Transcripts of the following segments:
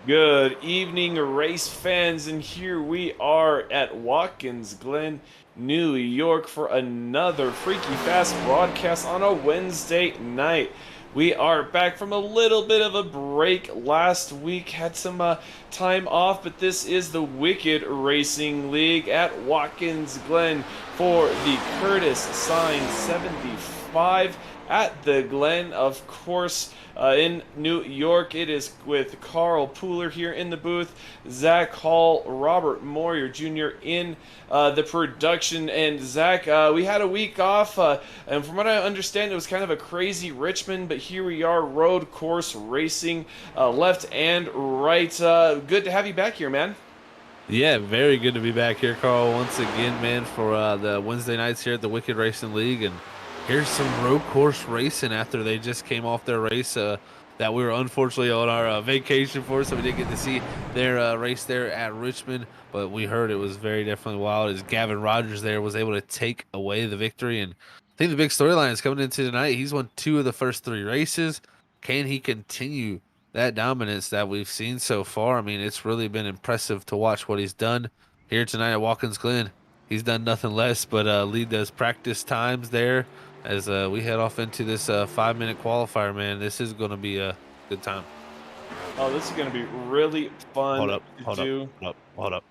Good evening, race fans, and here we are at Watkins, Glen, New York for another Freaky Fast broadcast on a Wednesday night. We are back from a little bit of a break last week, had some time off, but this is the Wicked Racing League at Watkins Glen for the Curtis Sign 75 at the Glen, of course. In New York, it is with Carl Pooler here in the booth, Zach Hall, Robert Moyer Jr. in the production. And Zach, we had a week off, and from what I understand, it was kind of a crazy Richmond, but here we are, road course racing, left and right. Good to have you back here, man. Yeah, very good to be back here, Carl, once again, man, for the Wednesday nights here at the Wicked Racing League. And here's some road course racing after they just came off their race that we were unfortunately on our vacation for, so we didn't get to see their race there at Richmond. But we heard it was very definitely wild as Gavin Rogers there was able to take away the victory. And I think the big storyline is coming into tonight. He's won two of the first three races. Can he continue that dominance that we've seen so far? I mean, it's really been impressive to watch what he's done here tonight at Watkins Glen. He's done nothing less but lead those practice times there as we head off into this 5-minute qualifier. Man, this is going to be a good time. Oh, this is going to be really Hold fun up, to hold up, do. hold up, hold up.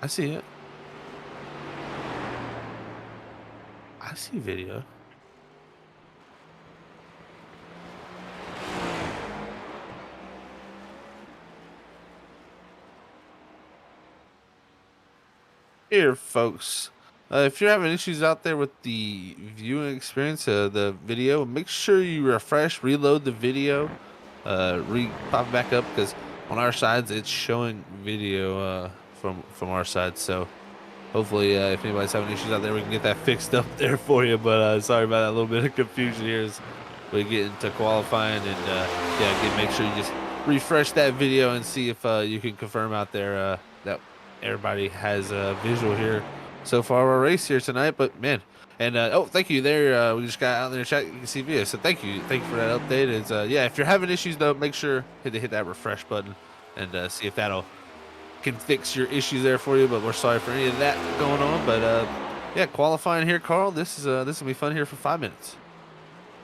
I see it. I see video. Here, folks. If you're having issues out there with the viewing experience of the video, make sure you refresh, reload the video, pop it back up because on our sides it's showing video from our side. So hopefully, if anybody's having issues out there, we can get that fixed up there for you. But sorry about that little bit of confusion here as we get into qualifying and make sure you just refresh that video and see if you can confirm out there that everybody has a visual here so far of our race here tonight. But man, and oh, thank you there. We just got out there in chat. You can see video. So thank you for that update. It's yeah, if you're having issues though, make sure hit that refresh button and see if that'll can fix your issues there for you. But we're sorry for any of that going on. But yeah, qualifying here, Carl. This is gonna be fun here for 5 minutes.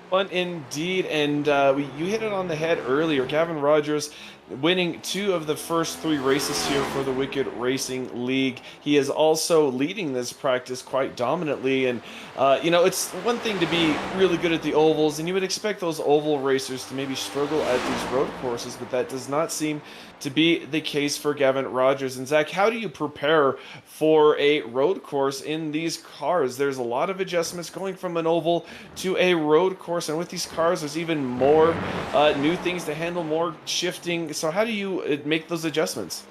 Fun indeed, and you hit it on the head earlier. Gavin Rogers winning two of the first three races here for the Wicked Racing League. He is also leading this practice quite dominantly, and it's one thing to be really good at the ovals, and you would expect those oval racers to maybe struggle at these road courses, but that does not seem to be the case for Gavin Rogers. And Zach, how do you prepare for a road course in these cars? There's a lot of adjustments going from an oval to a road course, and with these cars, there's even more new things to handle, more shifting. So how do you make those adjustments?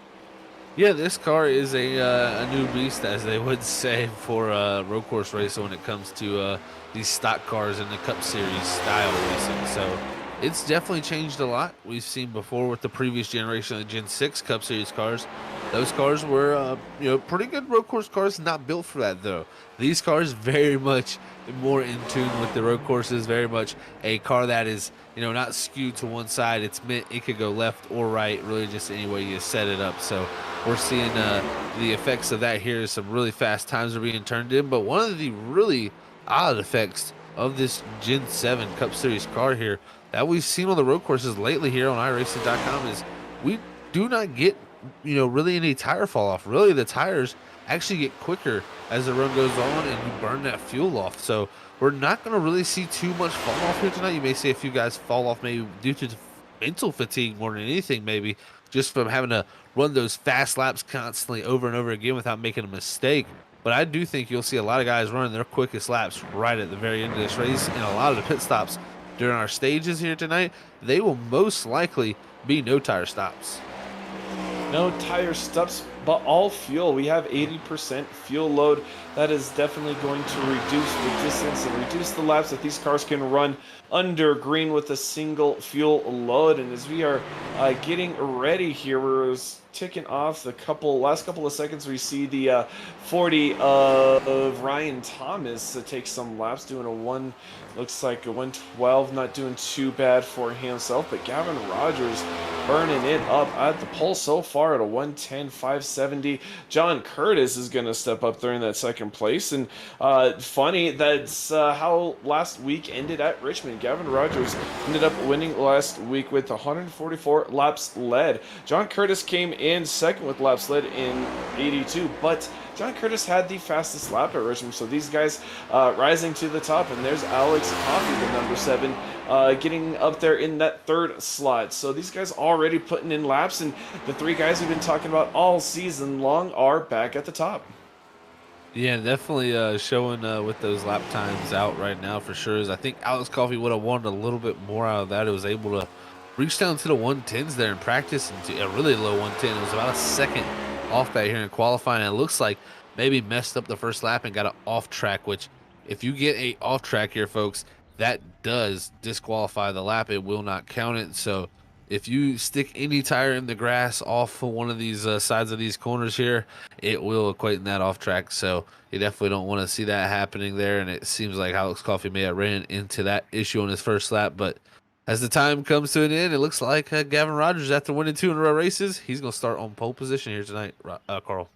Yeah, this car is a new beast, as they would say, for road course racing when it comes to these stock cars in the Cup Series style racing. So it's definitely changed a lot. We've seen before with the previous generation of Gen 6 Cup Series cars. Those cars were, pretty good road course cars, not built for that, though. These cars very much more in tune with the road courses, very much a car that is, not skewed to one side. It's meant it could go left or right, really just any way you set it up. So we're seeing the effects of that here. Some really fast times are being turned in, but one of the really odd effects of this Gen 7 Cup Series car here that we've seen on the road courses lately here on iRacing.com is we do not get, really any tire fall off. Really, the tires actually get quicker as the run goes on and you burn that fuel off. So we're not going to really see too much fall off here tonight. You may see a few guys fall off maybe due to mental fatigue more than anything, maybe just from having to run those fast laps constantly over and over again without making a mistake. But I do think you'll see a lot of guys running their quickest laps right at the very end of this race, and a lot of the pit stops during our stages here tonight, they will most likely be no tire stops. No tire stops, but all fuel. We have 80% fuel load. That is definitely going to reduce the distance and reduce the laps that these cars can run under green with a single fuel load. And as we are getting ready here, we're ticking off the last couple of seconds. We see the 40 of Ryan Thomas take some laps, doing looks like a 112, not doing too bad for himself. But Gavin Rogers burning it up at the pole so far at a 110.570. John Curtis is going to step up there in that second place. And funny, that's how last week ended at Richmond. Gavin Rogers ended up winning last week with 144 laps led. John Curtis came in second with laps led in 82, but John Curtis had the fastest lap at Richmond, so these guys rising to the top. And there's Alex Coffey, the number 7, getting up there in that third slot. So these guys already putting in laps, and the 3 guys we've been talking about all season long are back at the top. Yeah, definitely showing with those lap times out right now for sure. Is I think Alex Coffey would have wanted a little bit more out of that. It was able to reach down to the 110s there in practice, and to a really low 110. It was about a second off that here in qualifying, and it looks like maybe messed up the first lap and got an off track, which if you get a off track here, folks, that does disqualify the lap. It will not count it. So if you stick any tire in the grass off of one of these sides of these corners here, it will equate in that off track. So you definitely don't want to see that happening there. And it seems like Alex Coffey may have ran into that issue on his first lap. But as the time comes to an end, it looks like Gavin Rogers, after winning 2 in a row races, he's going to start on pole position here tonight, Carl.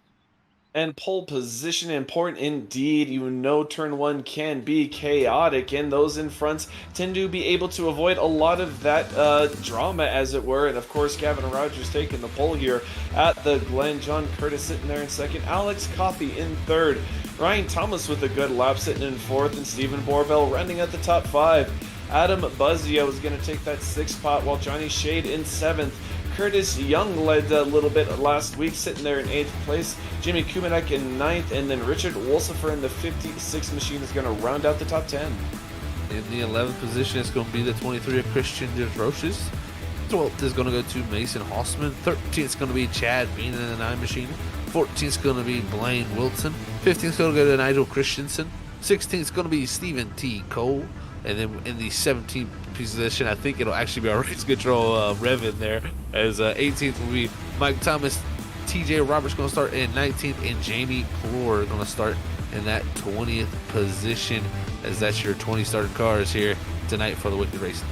And pole position important indeed. You know, turn 1 can be chaotic, and those in front tend to be able to avoid a lot of that drama, as it were. And of course, Gavin Rogers taking the pole here at the Glen. John Curtis sitting there in second. Alex Coffey in third. Ryan Thomas with a good lap sitting in fourth, and Stephen Borvell running at the top 5. Adam Buzzio is going to take that 6th spot, while Johnny Shade in 7th. Curtis Young led a little bit last week, sitting there in 8th place. Jimmy Kumanek in 9th, and then Richard Wolsifer in the 56 machine is going to round out the top 10. In the 11th position, it's going to be the 23 of Christian DeRoches. 12th is going to go to Mason Hossman. 13th is going to be Chad Bean in the 9 machine. 14th is going to be Blaine Wilson. 15th is going to go to Nigel Christensen. 16th is going to be Stephen T. Cole. And then in the 17th position, I think it'll actually be our race control Revin there, as 18th will be Mike Thomas. TJ Roberts going to start in 19th, and Jamie Clore going to start in that 20th position, as that's your 20 started cars here tonight for the Wicked Racing.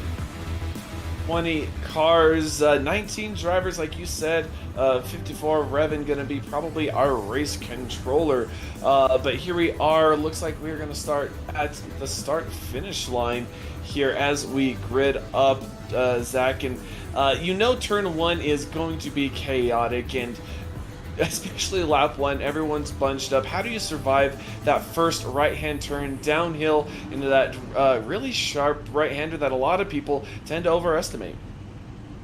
20 cars, 19 drivers, like you said. 54 Revin going to be probably our race controller. But here we are. Looks like we're going to start at the start-finish line here as we grid up, Zach. And you know, turn 1 is going to be chaotic, and especially lap 1, everyone's bunched up. How do you survive that first right-hand turn downhill into that really sharp right-hander that a lot of people tend to overestimate?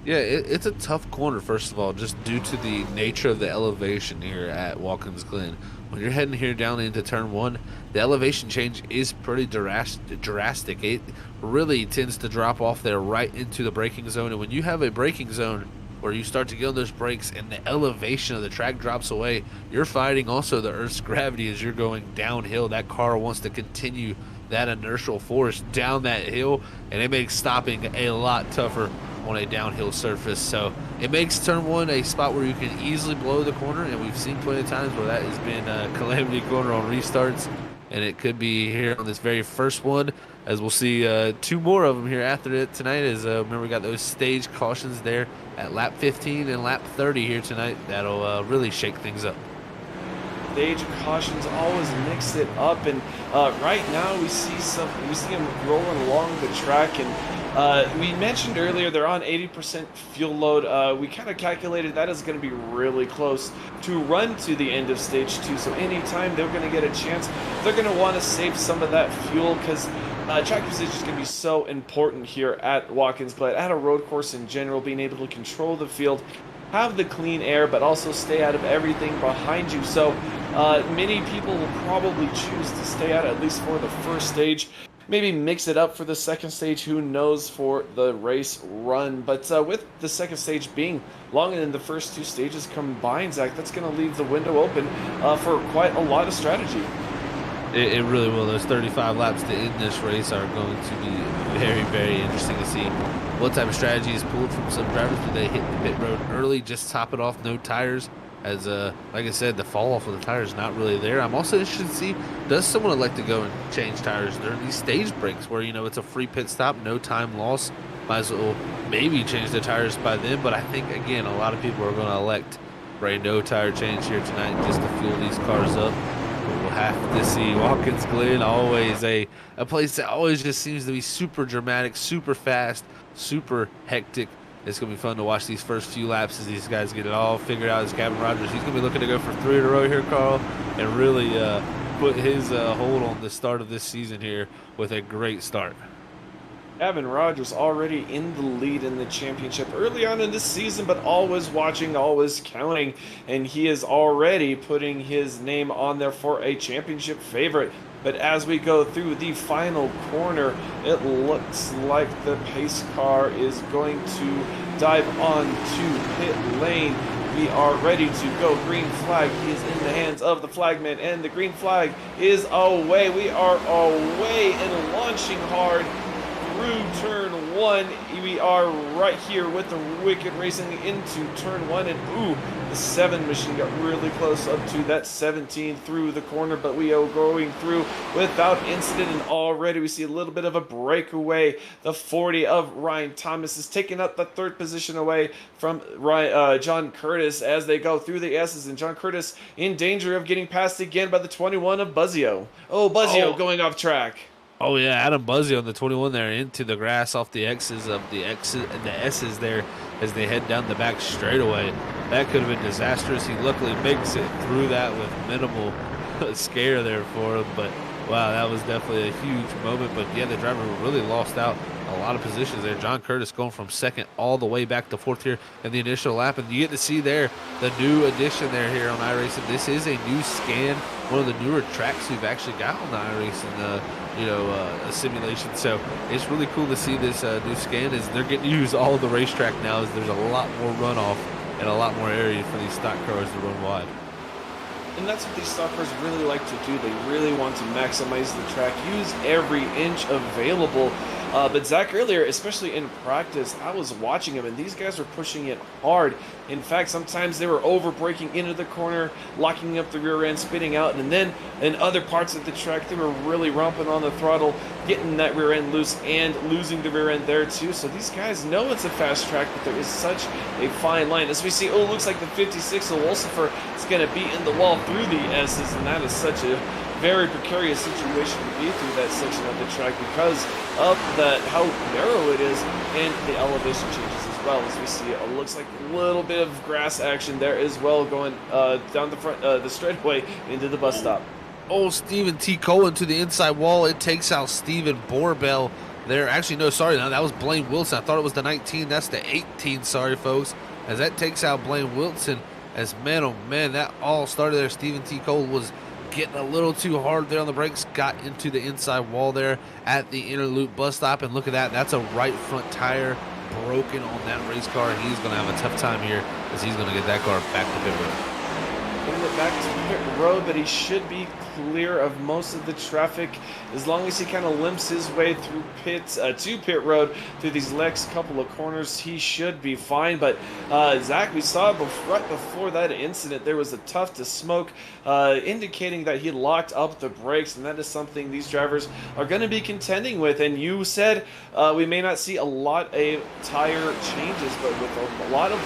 Yeah, it's a tough corner, first of all, just due to the nature of the elevation here at Watkins Glen. When you're heading here down into turn 1, the elevation change is pretty drastic. It really tends to drop off there right into the braking zone. And when you have a braking zone where you start to get on those brakes and the elevation of the track drops away, you're fighting also the Earth's gravity as you're going downhill. That car wants to continue that inertial force down that hill, and it makes stopping a lot tougher on a downhill surface. So it makes turn 1 a spot where you can easily blow the corner, and we've seen plenty of times where that has been a calamity corner on restarts, and it could be here on this very first one, as we'll see 2 more of them here after it tonight. As remember, we got those stage cautions there at lap 15 and lap 30 here tonight. That'll really shake things up. Stage cautions always mix it up, and right now we see them rolling along the track. And we mentioned earlier they're on 80% fuel load. We kind of calculated that is going to be really close to run to the end of stage 2. So anytime they're going to get a chance, they're going to want to save some of that fuel, because track usage is going to be so important here at Watkins Glen, at a road course in general. Being able to control the field, have the clean air, but also stay out of everything behind you. So many people will probably choose to stay out at least for the first stage. Maybe mix it up for the second stage, who knows, for the race run. But with the second stage being longer than the first 2 stages combined, Zach, that's going to leave the window open for quite a lot of strategy. It really will. Those 35 laps to end this race are going to be very, very interesting to see what type of strategy is pulled from some drivers. Do they hit the pit road early, just top it off, no tires? As like I said, the fall off of the tires is not really there. I'm also interested to see, does someone elect to go and change tires during these stage breaks where, you know, it's a free pit stop, no time loss? Might as well maybe change the tires by then. But I think, again, a lot of people are going to elect for a no tire change here tonight just to fuel these cars up. We'll have to see. Watkins Glen, always a place that always just seems to be super dramatic, super fast, super hectic. It's going to be fun to watch these first few laps as these guys get it all figured out. As Gavin Rogers, he's going to be looking to go for 3 in a row here, Carl, and really put his hold on the start of this season here with a great start. Gavin Rogers already in the lead in the championship early on in this season, but always watching, always counting, and he is already putting his name on there for a championship favorite. But as we go through the final corner, it looks like the pace car is going to dive onto pit lane. We are ready to go. Green flag is in the hands of the flagman, and the green flag is away. We are away and launching hard through turn 1. We are right here with the Wicked racing into turn 1, and ooh, the 7 machine got really close up to that 17 through the corner, but we are going through without incident, and already we see a little bit of a breakaway. The 40 of Ryan Thomas is taking up the 3rd position away from John Curtis as they go through the S's, and John Curtis in danger of getting passed again by the 21 of Buzzio. Oh, Buzzio going off track. Oh yeah, Adam Buzzio on the 21 there into the grass off the X's of the X's and the S's there as they head down the back straightaway. That could have been disastrous. He luckily makes it through that with minimal scare there for him. But wow, that was definitely a huge moment. But yeah, the driver really lost out a lot of positions there. John Curtis going from 2nd all the way back to 4th here in the initial lap. And you get to see there the new addition there here on iRacing. This is a new scan, one of the newer tracks we've actually got on the iRacing a simulation. So it's really cool to see this new scan as they're getting to use all of the racetrack now, as there's a lot more runoff and a lot more area for these stock cars to run wide. And that's what these stock cars really like to do. They really want to maximize the track, use every inch available. But Zach, earlier, especially in practice, I was watching him, and these guys were pushing it hard. In fact, sometimes they were over-braking into the corner, locking up the rear end, spitting out, and then in other parts of the track, they were really romping on the throttle, getting that rear end loose and losing the rear end there too. So these guys know it's a fast track, but there is such a fine line. As we see, oh, looks like the 56 of Wolsifer is going to be in the wall through the S's, and that is such a very precarious situation to be through that section of the track because of how narrow it is and the elevation changes as well. As we see, it looks like a little bit of grass action there as well going down the front, the straightaway into the bus stop. Oh, Stephen T. Cole into the inside wall. It takes out Stephen Borbell there. Actually, no, sorry, no, that was Blaine Wilson. I thought it was the 19. That's the 18, sorry, folks. As that takes out Blaine Wilson. As, man, oh, man, that all started there. Stephen T. Cole was getting a little too hard there on the brakes, got into the inside wall there at the inner loop bus stop, and look at that. That's a right front tire broken on that race car. He's going to have a tough time here as he's going to get that car back to pit road. Getting it back to pit road, but he should be clear of most of the traffic as long as he kind of limps his way through to pit road through these next couple of corners. He should be fine. But Zach, we saw right before that incident there was a tuft to smoke indicating that he locked up the brakes, and that is something these drivers are going to be contending with. And you said we may not see a lot of tire changes, but with a lot of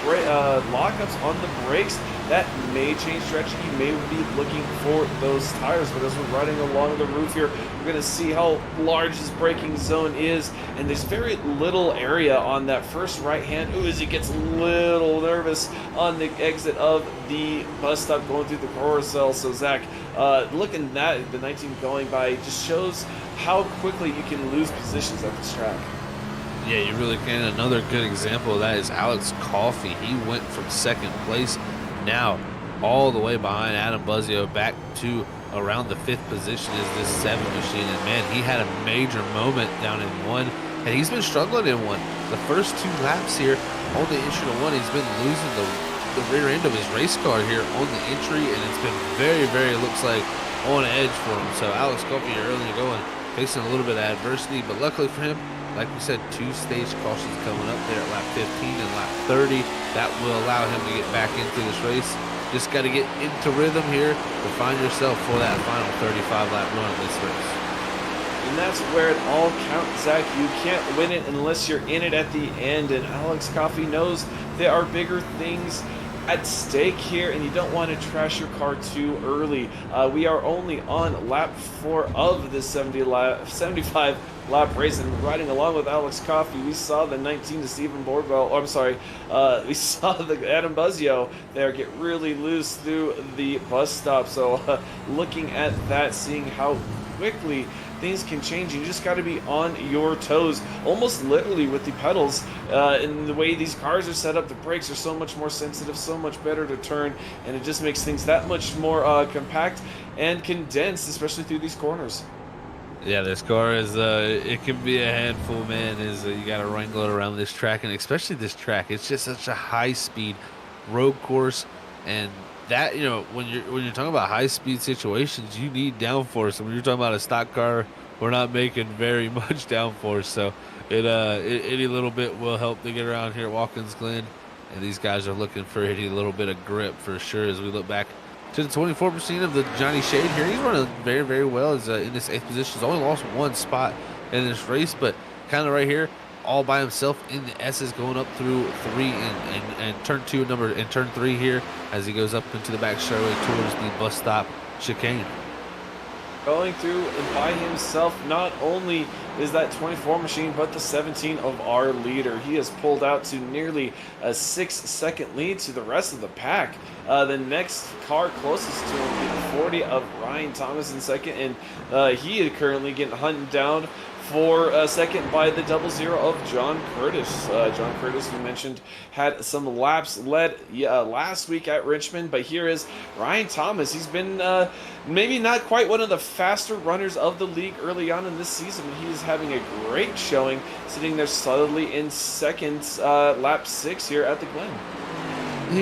lockups on the brakes, that may change direction. You may be looking for those tires. But as we're riding along the roof here, we're going to see how large this braking zone is, and there's very little area on that first right hand. Ooh, as he gets a little nervous on the exit of the bus stop going through the carousel. So Zach, looking at the 19 going by just shows how quickly you can lose positions at this track. Yeah, you really can. Another good example of that is Alex Coffey. He went from 2nd place now all the way behind Adam Buzzio back to around the 5th position is this 7 machine. And man, he had a major moment down in 1, and he's been struggling in 1. The first 2 laps here on the entry to 1, he's been losing the rear end of his race car here on the entry, and it's been very, very, looks like on edge for him. So Alex Coffey earlier going, facing a little bit of adversity, but luckily for him, like we said, 2 stage cautions coming up there at lap 15 and lap 30. That will allow him to get back into this race. Just got to get into rhythm here to find yourself for that final 35 lap run of this race. And that's where it all counts, Zach. You can't win it unless you're in it at the end. And Alex Coffey knows there are bigger things at stake here, and you don't want to trash your car too early. We are only on lap 4 of this 75 lap race, and riding along with Alex Coffey, we saw the 19 to Stephen Borbell. We saw the Adam Buzzio there get really loose through the bus stop. So looking at that, seeing how quickly things can change. You just got to be on your toes, almost literally with the pedals. And the way these cars are set up, the brakes are so much more sensitive, so much better to turn, and it just makes things that much more compact and condensed, especially through these corners. Yeah, this car is, it can be a handful, man. You got to wrangle it around this track, and especially this track. It's just such a high-speed road course, and that, when you're talking about high-speed situations, you need downforce. And when you're talking about a stock car, we're not making very much downforce, so any little bit will help to get around here at Watkins Glen. And these guys are looking for any little bit of grip for sure as we look back to the 24% of the Johnny Shade here. He's running very, very well. He's in this 8th position. He's only lost 1 spot in this race, but kind of right here, all by himself in the S's, going up through 3 and turn 2 and turn 3 here as he goes up into the back straightaway towards the bus stop chicane. Going through and by himself, not only is that 24 machine, but the 17 of our leader. He has pulled out to nearly a 6-second lead to the rest of the pack. The next car closest to him, the 40 of Ryan Thomas in second, and he is currently getting hunted down for second by the 00 of John Curtis. John Curtis, we mentioned, had some laps led last week at Richmond, but here is Ryan Thomas. He's been maybe not quite one of the faster runners of the league early on in this season, but he is having a great showing, sitting there solidly in second, lap 6 here at the Glen.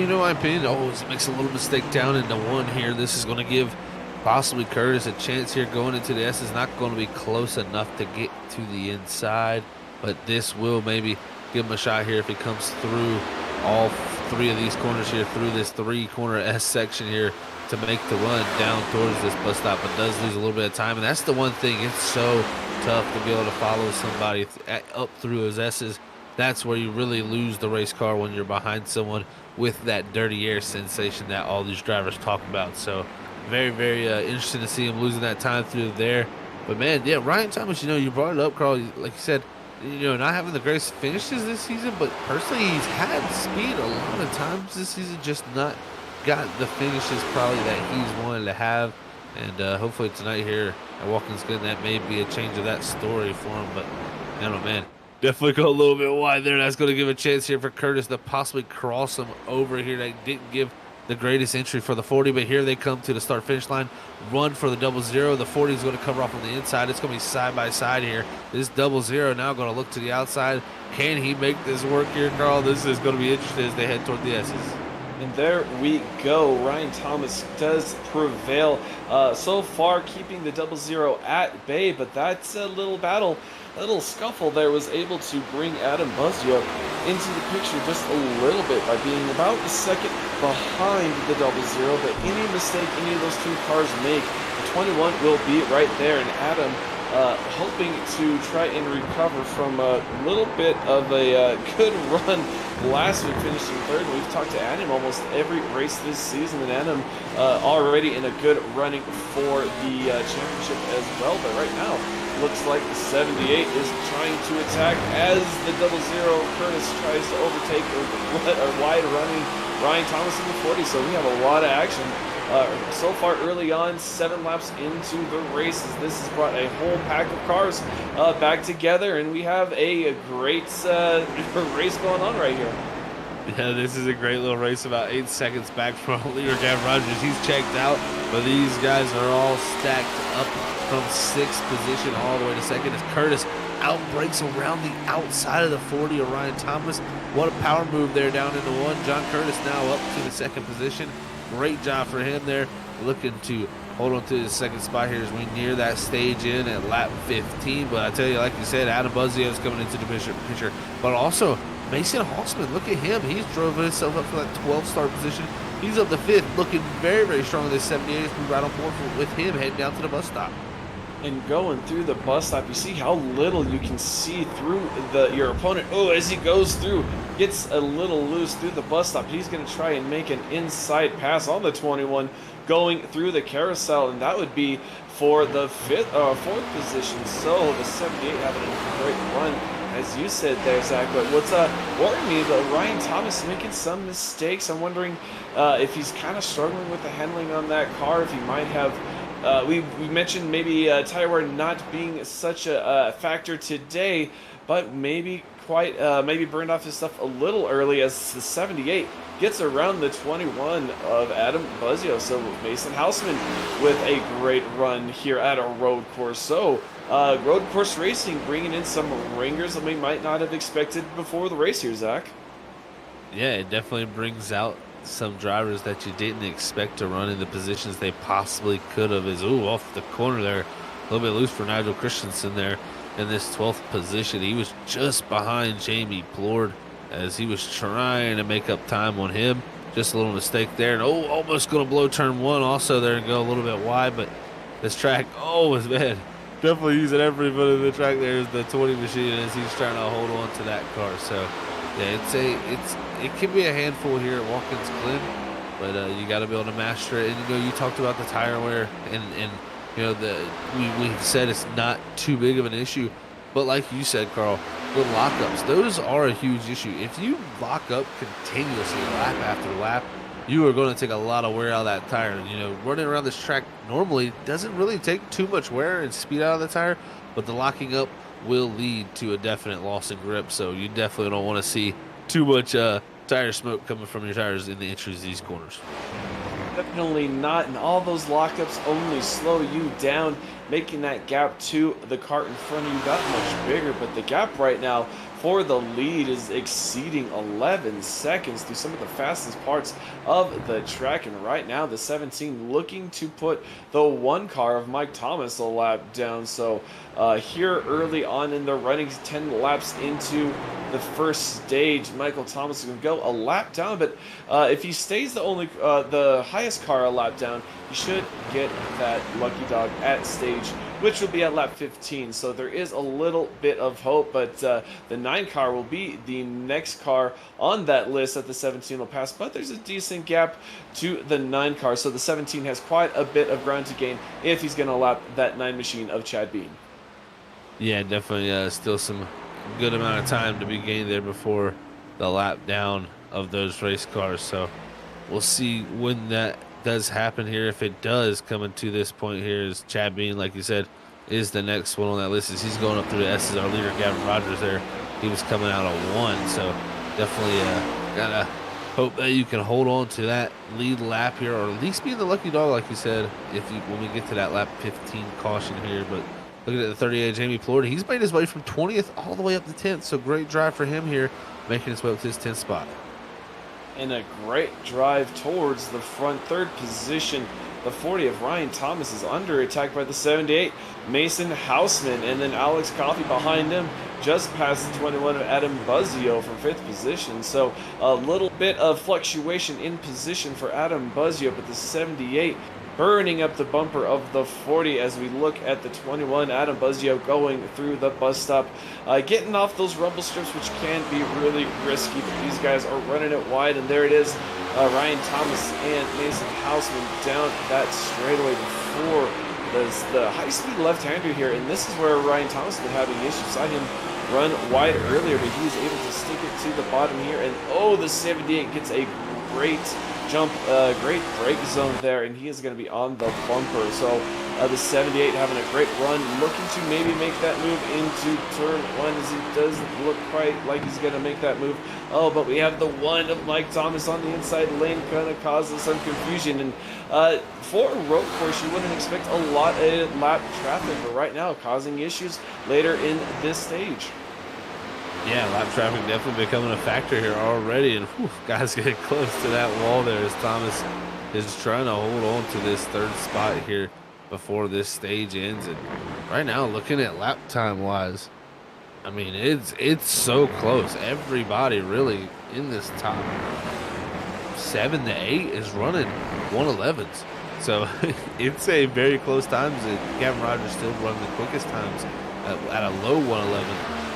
My opinion, always makes a little mistake down into 1 here. This is going to give possibly Curtis a chance here going into the S. Is not going to be close enough to get to the inside, but this will maybe give him a shot here if he comes through all 3 of these corners here, through this 3-corner S section here, to make the run down towards this bus stop, but does lose a little bit of time. And that's the one thing, it's so tough to be able to follow somebody up through those S's. That's where you really lose the race car, when you're behind someone with that dirty air sensation that all these drivers talk about. So very, very interesting to see him losing that time through there. But man, yeah, Ryan Thomas, you brought it up, Carl. Like you said, not having the greatest finishes this season, but personally, he's had speed a lot of times this season, just not got the finishes probably that he's wanted to have. And hopefully tonight here at Watkins Glen, that may be a change of that story for him. But man, definitely go a little bit wide there. That's going to give a chance here for Curtis to possibly cross him over here. They didn't give the greatest entry for the 40, but here they come to the start-finish line. Run for the 00. The 40 is going to cover off on the inside. It's going to be side by side here. This 00 now going to look to the outside. Can he make this work here, Carl? This is going to be interesting as they head toward the S's. And there we go. Ryan Thomas does prevail. So far, keeping the 00 at bay, but that's a little battle, a little scuffle there was able to bring Adam Buzzio into the picture just a little bit by being about a second behind the 00. But any mistake any of those 2 cars make, the 21 will be right there. And Adam hoping to try and recover from a little bit of a good run last week, finishing 3rd. We've talked to Adam almost every race this season, and Adam already in a good running for the championship as well. But right now, looks like the 78 is trying to attack as the 00 Curtis tries to overtake a wide running Ryan Thomas in the 40. So we have a lot of action. So far early on, 7 laps into the race, this has brought a whole pack of cars back together, and we have a great race going on right here. Yeah, this is a great little race, about 8 seconds back from leader Gavin Rogers. He's checked out, but these guys are all stacked up from 6th position all the way to 2nd as Curtis outbreaks around the outside of the 40 of Ryan Thomas. What a power move there down into 1. John Curtis now up to the 2nd position. Great job for him there, looking to hold on to his second spot here as we near that stage in at lap 15. But I tell you, like you said, Adam Buzzio is coming into the picture. But also, Mason Halsman, look at him. He's drove himself up for that 12-star position. He's up to 5th, looking very, very strong in this 78 as we right on board with him heading down to the bus stop. And going through the bus stop, you see how little you can see through your opponent. Oh, as he goes through, gets a little loose through the bus stop. He's going to try and make an inside pass on the 21 going through the carousel, and that would be for the 4th position. So the 78 having a great run, as you said there, Zach. But what's worrying me, though, Ryan Thomas making some mistakes. I'm wondering if he's kind of struggling with the handling on that car, if he might have... we mentioned maybe tire wear not being such a factor today, but maybe maybe burned off his stuff a little early as the 78 gets around the 21 of Adam Buzzio. So Mason Hausman with a great run here at a road course. So road course racing bringing in some ringers that we might not have expected before the race here, Zach. Yeah, it definitely brings out some drivers that you didn't expect to run in the positions they possibly could have. Is off the corner there, a little bit loose for Nigel Christensen there in this 12th position. He was just behind Jamie Plord as he was trying to make up time on him. Just a little mistake there, and almost going to blow turn 1 also there and go a little bit wide. But this track, man, definitely using every bit of the track there is the 20 machine as he's trying to hold on to that car. So yeah, it can be a handful here at Watkins Glen, but you got to be able to master it. And you talked about the tire wear, and we said it's not too big of an issue, but like you said, Carl, the lockups, those are a huge issue. If you lock up continuously lap after lap, you are going to take a lot of wear out of that tire. Running around this track normally doesn't really take too much wear and speed out of the tire, but the locking up will lead to a definite loss in grip. So you definitely don't want to see too much tire smoke coming from your tires in the entries of these corners. Definitely not, and all those lockups only slow you down, making that gap to the car in front of you that much bigger. But the gap right now for the lead is exceeding 11 seconds through some of the fastest parts of the track. And right now the 17 looking to put the 1 car of Mike Thomas a lap down. So here early on in the running, 10 laps into the first stage, Michael Thomas is going to go a lap down. But if he stays the highest car a lap down, he should get that lucky dog at stage, which will be at lap 15. So there is a little bit of hope, but the 9 car will be the next car on that list that the 17 will pass. But there's a decent gap to the 9 car, so the 17 has quite a bit of ground to gain if he's going to lap that 9 machine of Chad Bean. Yeah, definitely still some good amount of time to be gained there before the lap down of those race cars. So we'll see when that does happen here. If it does come into this point here, is Chad Bean, like you said, is the next one on that list. As he's going up through the S's, our leader Gavin Rogers there, he was coming out of 1. So definitely gotta hope that you can hold on to that lead lap here, or at least be the lucky dog, like you said, when we get to that lap 15 caution here. But looking at the 38, Jamie Plord, he's made his way from 20th all the way up to 10th. So great drive for him here, making his way up to his 10th spot. And a great drive towards the front 3rd position. The 40 of Ryan Thomas is under attack by the 78, Mason Hausman, and then Alex Coffey behind him, just past the 21 of Adam Buzzio for 5th position. So a little bit of fluctuation in position for Adam Buzzio, but the 78 burning up the bumper of the 40 as we look at the 21, Adam Buzzio going through the bus stop, getting off those rumble strips, which can be really risky, but these guys are running it wide, and there it is, Ryan Thomas and Mason Hausman down that straightaway before the high-speed left-hander here, and this is where Ryan Thomas has been having issues. Saw him run wide earlier, but he was able to stick it to the bottom here, and the 78 gets a great jump, great brake zone there, and he is going to be on the bumper. So the 78 having a great run, looking to maybe make that move into turn 1, as he doesn't look quite like he's going to make that move. But we have the 1 of Mike Thomas on the inside lane, kind of causes some confusion. And for a road course, you wouldn't expect a lot of lap traffic, but right now causing issues later in this stage. Yeah, lap traffic definitely becoming a factor here already, and whew, guys getting close to that wall there as Thomas is trying to hold on to this third spot here before this stage ends. And right now, looking at lap time wise, I mean it's so close. Everybody really in this top 7 to 8 is running 111s. So it's a very close times. Gavin Rogers still running the quickest times at a low 111.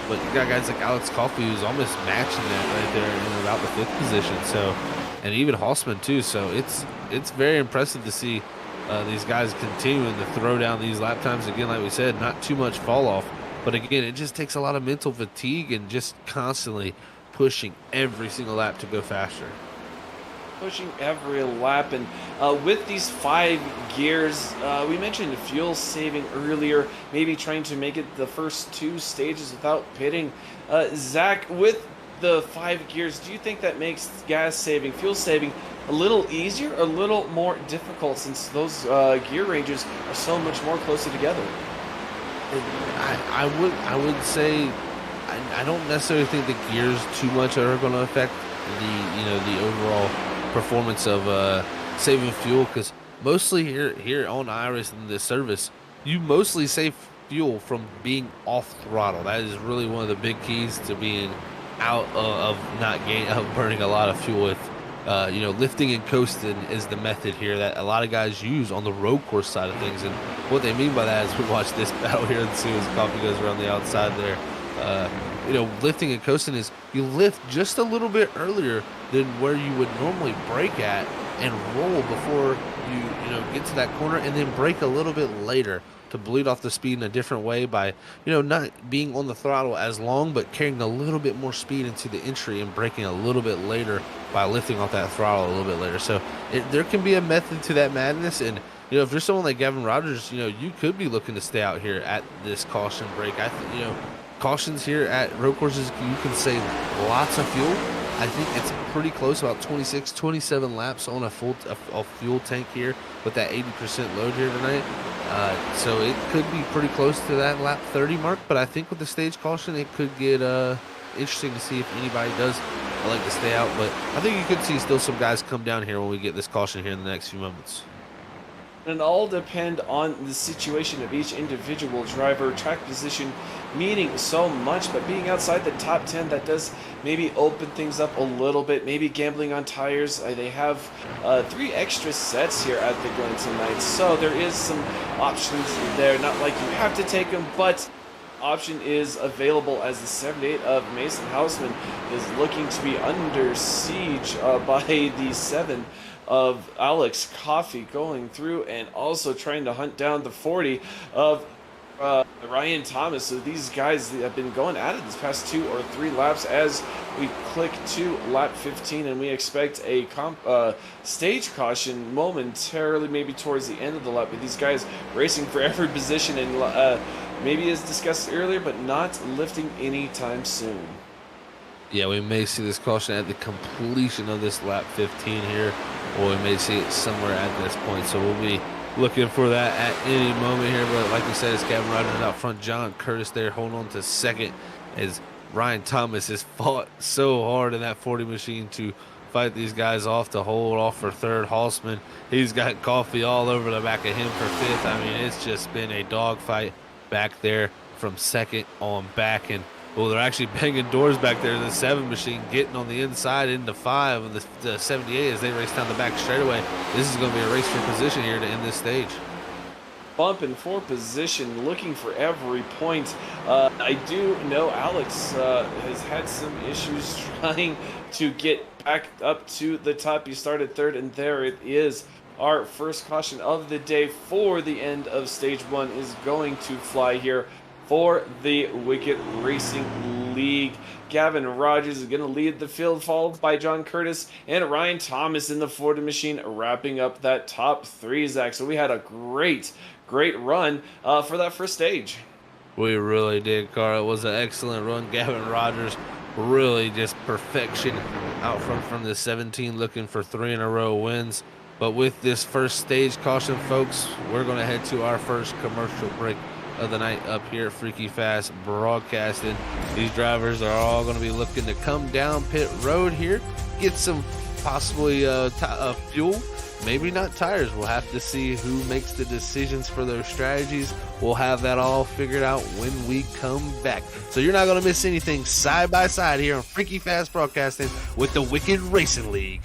But you got guys like Alex Coffey who's almost matching that right there in about the 5th position. So, and even Hausman too. So it's very impressive to see these guys continuing to throw down these lap times. Again, like we said, not too much fall off. But again, it just takes a lot of mental fatigue and just constantly pushing every single lap to go faster. Pushing every lap, and with these 5 gears, we mentioned fuel saving earlier, maybe trying to make it the first 2 stages without pitting. Zach, with the 5 gears, do you think that makes gas saving, fuel saving a little easier or a little more difficult, since those gear ranges are so much more closer together? I would say I don't necessarily think the gears too much are going to affect the overall performance of saving fuel, because mostly here on iRacing, the service, you mostly save fuel from being off throttle. That is really one of the big keys to being out of burning a lot of fuel. With lifting and coasting is the method here that a lot of guys use on the road course side of things. And what they mean by that is, we watch this battle here and see as Coffee goes around the outside there. Lifting and coasting is you lift just a little bit earlier than where you would normally brake at and roll before you get to that corner, and then brake a little bit later to bleed off the speed in a different way by not being on the throttle as long, but carrying a little bit more speed into the entry and braking a little bit later by lifting off that throttle a little bit later. So there can be a method to that madness. And if you're someone like Gavin Rogers, you could be looking to stay out here at this caution break. Cautions here at road courses, you can save lots of fuel. I think it's pretty close, about 26, 27 laps on a full fuel tank here with that 80% load here tonight. So it could be pretty close to that lap 30 mark, but I think with the stage caution, it could get interesting to see if anybody does like to stay out. But I think you could see still some guys come down here when we get this caution here in the next few moments. And it all depend on the situation of each individual driver. Track position meaning so much, but being outside the top 10, that does maybe open things up a little bit. Maybe gambling on tires. They have 3 extra sets here at the Glen tonight, so there is some options there. Not like you have to take them, but option is available, as the 78 of Mason Hausman is looking to be under siege by the 7 of Alex Coffey going through, and also trying to hunt down the 40 of Ryan Thomas. So these guys have been going at it this past 2 or 3 laps as we click to lap 15, and we expect a stage caution momentarily, maybe towards the end of the lap, with these guys racing for every position, and maybe as discussed earlier, but not lifting anytime soon. Yeah, we may see this caution at the completion of this lap 15 here, or we may see it somewhere at this point. So we'll be looking for that at any moment here. But like we said, it's Gavin Rogers out front. John Curtis there holding on to second, as Ryan Thomas has fought so hard in that 40 machine to fight these guys off, to hold off for third. Hausman, he's got Coffee all over the back of him for 5th. I mean, it's just been a dogfight back there from second on back. And well, they're actually banging doors back there. The 7 machine getting on the inside into 5 of the 78 as they race down the back straightaway. This is going to be a race for position here to end this stage. Bumping for position, looking for every point. I do know Alex has had some issues trying to get back up to the top. He started 3rd, and there it is. Our first caution of the day for the end of stage 1 is going to fly here for the Wicked Racing League. Gavin Rogers is going to lead the field, followed by John Curtis and Ryan Thomas in the 40 machine, wrapping up that top 3, Zach. So we had a great run for that first stage. We really did, Carl. It was an excellent run. Gavin Rogers really just perfection out front from the 17, looking for 3 in a row wins. But with this first stage caution, folks, we're going to head to our first commercial break. of the night up here at Freaky Fast Broadcasting. These drivers are all going to be looking to come down pit road here, get some possibly fuel, maybe not tires. We'll have to see who makes the decisions for their strategies. We'll have that all figured out when we come back. So you're not going to miss anything side by side here on Freaky Fast Broadcasting with the Wicked Racing League.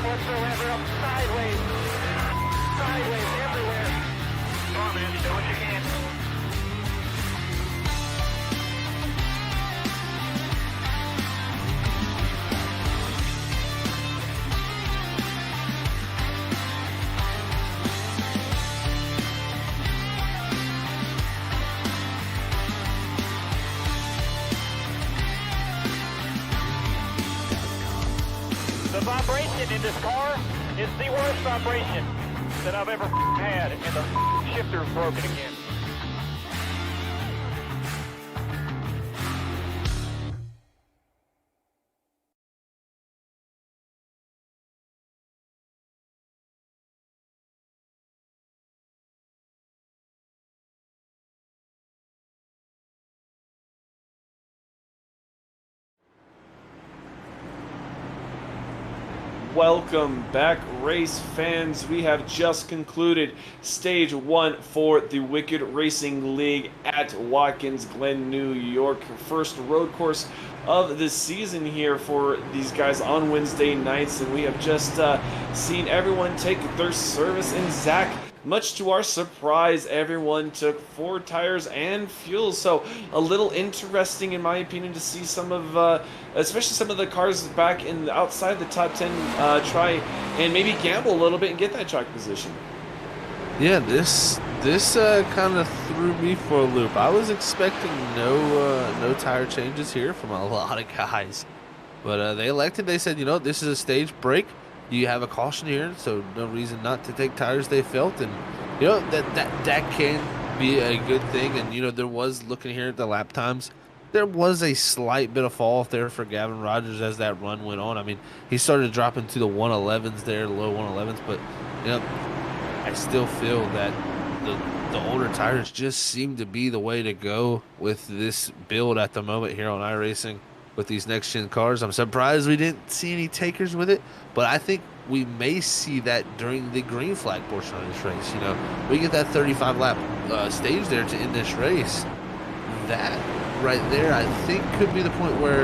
whatsoever. Sideways. Sideways everywhere. Come on, man. Do what you can. The vibration in this car is the worst vibration that I've ever had, and the shifter's broken again. Welcome back, race fans. We have just concluded stage 1 for the Wicked Racing League at Watkins Glen, New York. First road course of the season here for these guys on Wednesday nights, and we have just seen everyone take their service. And Zach, much to our surprise, everyone took 4 tires and fuel. So a little interesting, in my opinion, to see some of, especially some of the cars back in outside the top 10, try and maybe gamble a little bit and get that track position. Yeah, this kind of threw me for a loop. I was expecting no tire changes here from a lot of guys, but they elected. They said, you know, this is a stage break. You have a caution here, so no reason not to take tires they felt. And you know that can be a good thing. And you know, there was, looking here at the lap times, there was a slight bit of fall off there for Gavin Rogers as that run went on. I mean, he started dropping to the 111s there, low 111s, but you know, I still feel that the older tires just seem to be the way to go with this build at the moment here on iRacing with these next gen cars. I'm surprised we didn't see any takers with it, but I think we may see that during the green flag portion of this race. You know, we get that 35 lap stage there to end this race. That right there, I think, could be the point where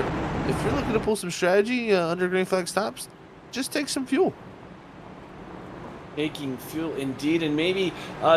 if you're looking to pull some strategy under green flag stops, just take some fuel. Taking fuel indeed, and maybe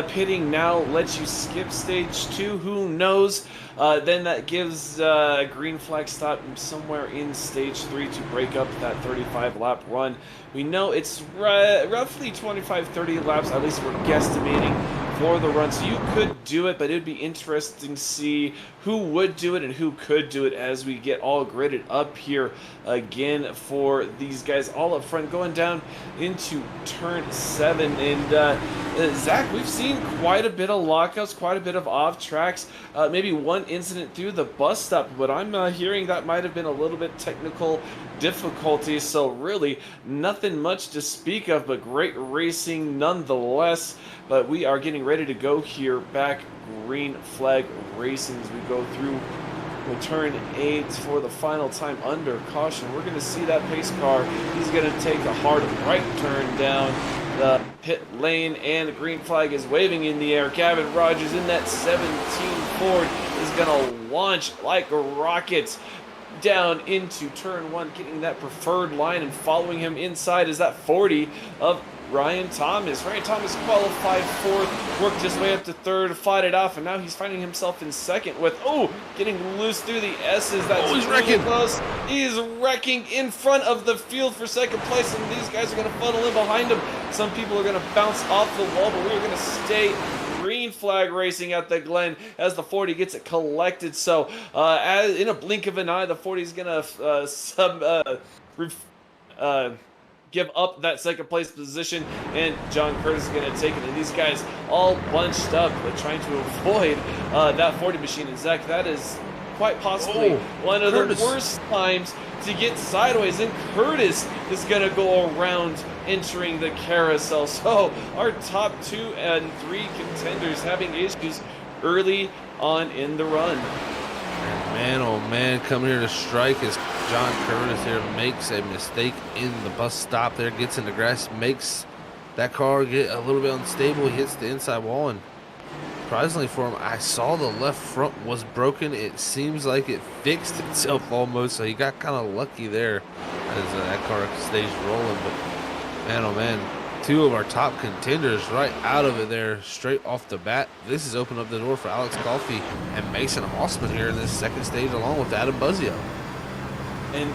pitting now lets you skip stage 2, who knows. Then that gives a green flag stop somewhere in stage 3 to break up that 35 lap run. We know it's roughly 25-30 laps, at least we're guesstimating, for the run. So you could do it, but it would be interesting to see who would do it and who could do it as we get all gridded up here again for these guys all up front going down into turn 7. And Zach, we've seen quite a bit of lockouts, quite a bit of off tracks, maybe one incident through the bus stop, but I'm hearing that might have been a little bit technical difficulty. So really nothing much to speak of, but great racing nonetheless. But we are getting ready to go here back green flag racing as we go through turn 8 for the final time under caution. We're going to see that pace car. He's going to take a hard right turn down the pit lane, and the green flag is waving in the air. Gavin Rogers in that 17 Ford is going to launch like a rocket down into turn 1, getting that preferred line, and following him inside is that 40 of Ryan Thomas. Ryan Thomas qualified 4th, worked his way up to 3rd, fought it off, and now he's finding himself in 2nd with, getting loose through the S's. That's he's really wrecking. close. He's wrecking in front of the field for 2nd place, and these guys are going to funnel in behind him. Some people are going to bounce off the wall, but we're going to stay green flag racing at the Glen as the 40 gets it collected. So as in a blink of an eye, the 40 is going to give up that 2nd place position, and John Curtis is going to take it. And these guys all bunched up, but trying to avoid that 40 machine. And Zach, that is quite possibly one of the worst times to get sideways, and Curtis is going to go around entering the carousel. So our top 2 and 3 contenders having issues early on in the run. Man, oh man, coming here to strike as John Curtis here makes a mistake in the bus stop there, gets in the grass, makes that car get a little bit unstable, hits the inside wall, and surprisingly for him, I saw the left front was broken. It seems like it fixed itself almost, so he got kind of lucky there as that car stays rolling. But man, oh man, 2 of our top contenders right out of it there, straight off the bat. This has opened up the door for Alex Coffey and Mason Hossman here in this 2nd stage, along with Adam Buzzio.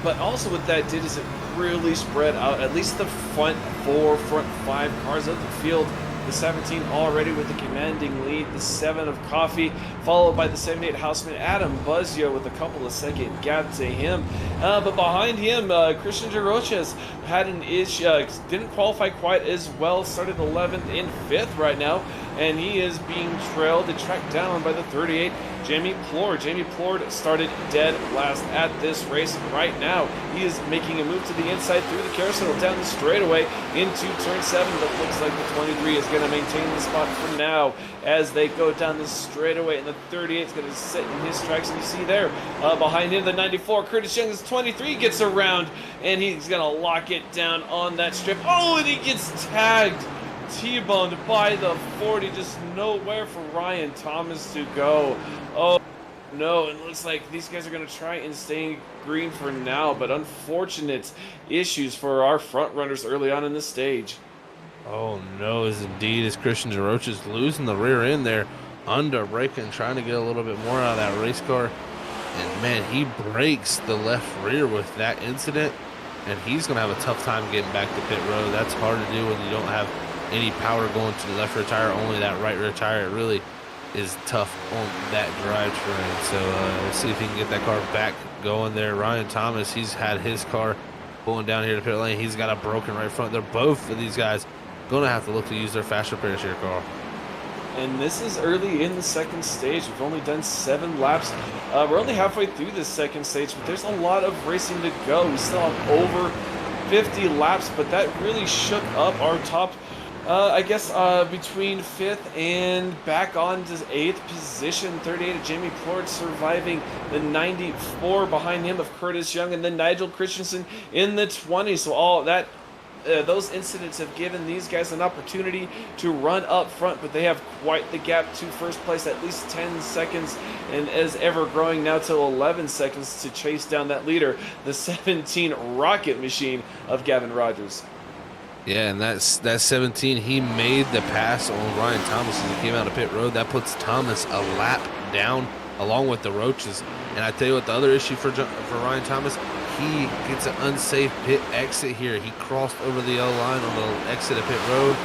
But also what that did is it really spread out. At least the front 5 cars of the field The 17 already with the commanding lead. The 7 of Coffee, followed by the 78 Houseman Adam Buzzio with a couple of second gap to him. But behind him, Christian DeRoches had an issue, didn't qualify quite as well, started 11th and 5th right now, and he is being trailed and tracked down by the 38 Jamie Plord. Jamie Plord started dead last at this race right now. He is making a move to the inside through the carousel down the straightaway into turn 7, but looks like the 23 is going to maintain the spot for now as they go down the straightaway, and the 38 is going to sit in his tracks, and you see there behind him the 94 Curtis Young's 23 gets around, and he's going to lock it down on that strip. Oh, and he gets tagged, T-boned by the 40, just nowhere for Ryan Thomas to go. Oh no, it looks like these guys are going to try and stay green for now, but unfortunate issues for our front runners early on in the stage. Oh no, is indeed as Christian DeRoche is losing the rear end there, under braking, trying to get a little bit more out of that race car. And man, he breaks the left rear with that incident, and he's going to have a tough time getting back to pit road. That's hard to do when you don't have any power going to the left rear tire, only that right rear tire. It really is tough on that drivetrain. So let's see if he can get that car back going there. Ryan Thomas, he's had his car pulling down here to pit lane. He's got a broken right front. They're both of these guys going to have to look to use their fast repairs here, Carl. And this is early in the second stage. We've only done 7 laps. We're only halfway through this second stage, but there's a lot of racing to go. We still have over 50 laps, but that really shook up our top, I guess, between 5th and back on to 8th position. 38 of Jamie Plord surviving the 94 behind him of Curtis Young, and then Nigel Christensen in the 20. So all that those incidents have given these guys an opportunity to run up front, but they have quite the gap to first place, at least 10 seconds, and as ever growing now to 11 seconds to chase down that leader, the 17 rocket machine of Gavin Rogers. Yeah, and that 17, he made the pass on Ryan Thomas as he came out of pit road. That puts Thomas a lap down along with the Roaches. And I tell you what, the other issue for Ryan Thomas, he gets an unsafe pit exit here. He crossed over the yellow line on the exit of pit road,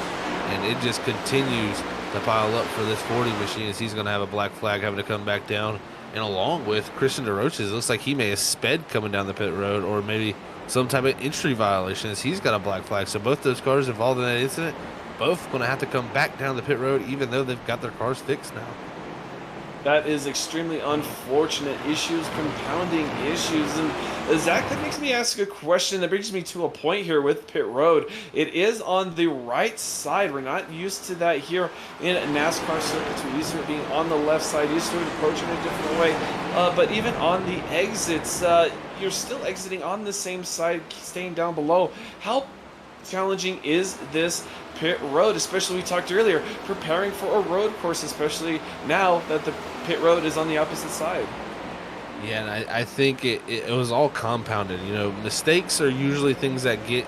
and it just continues to pile up for this 40 machine as he's going to have a black flag having to come back down. And along with Christian DeRoche, it looks like he may have sped coming down the pit road, or maybe some type of entry violation as he's got a black flag. So both those cars involved in that incident, both going to have to come back down the pit road even though they've got their cars fixed now. That is extremely unfortunate. Issues, compounding issues. And Zach, that makes me ask a question that brings me to a point here with pit road. It is on the right side. We're not used to that here in NASCAR circuits. We're used to it being on the left side, used to it approaching a different way. But even on the exits, you're still exiting on the same side, staying down below. How challenging is this pit road, especially we talked earlier, preparing for a road course, especially now that the pit road is on the opposite side? Yeah, and I think it was all compounded. You know, mistakes are usually things that get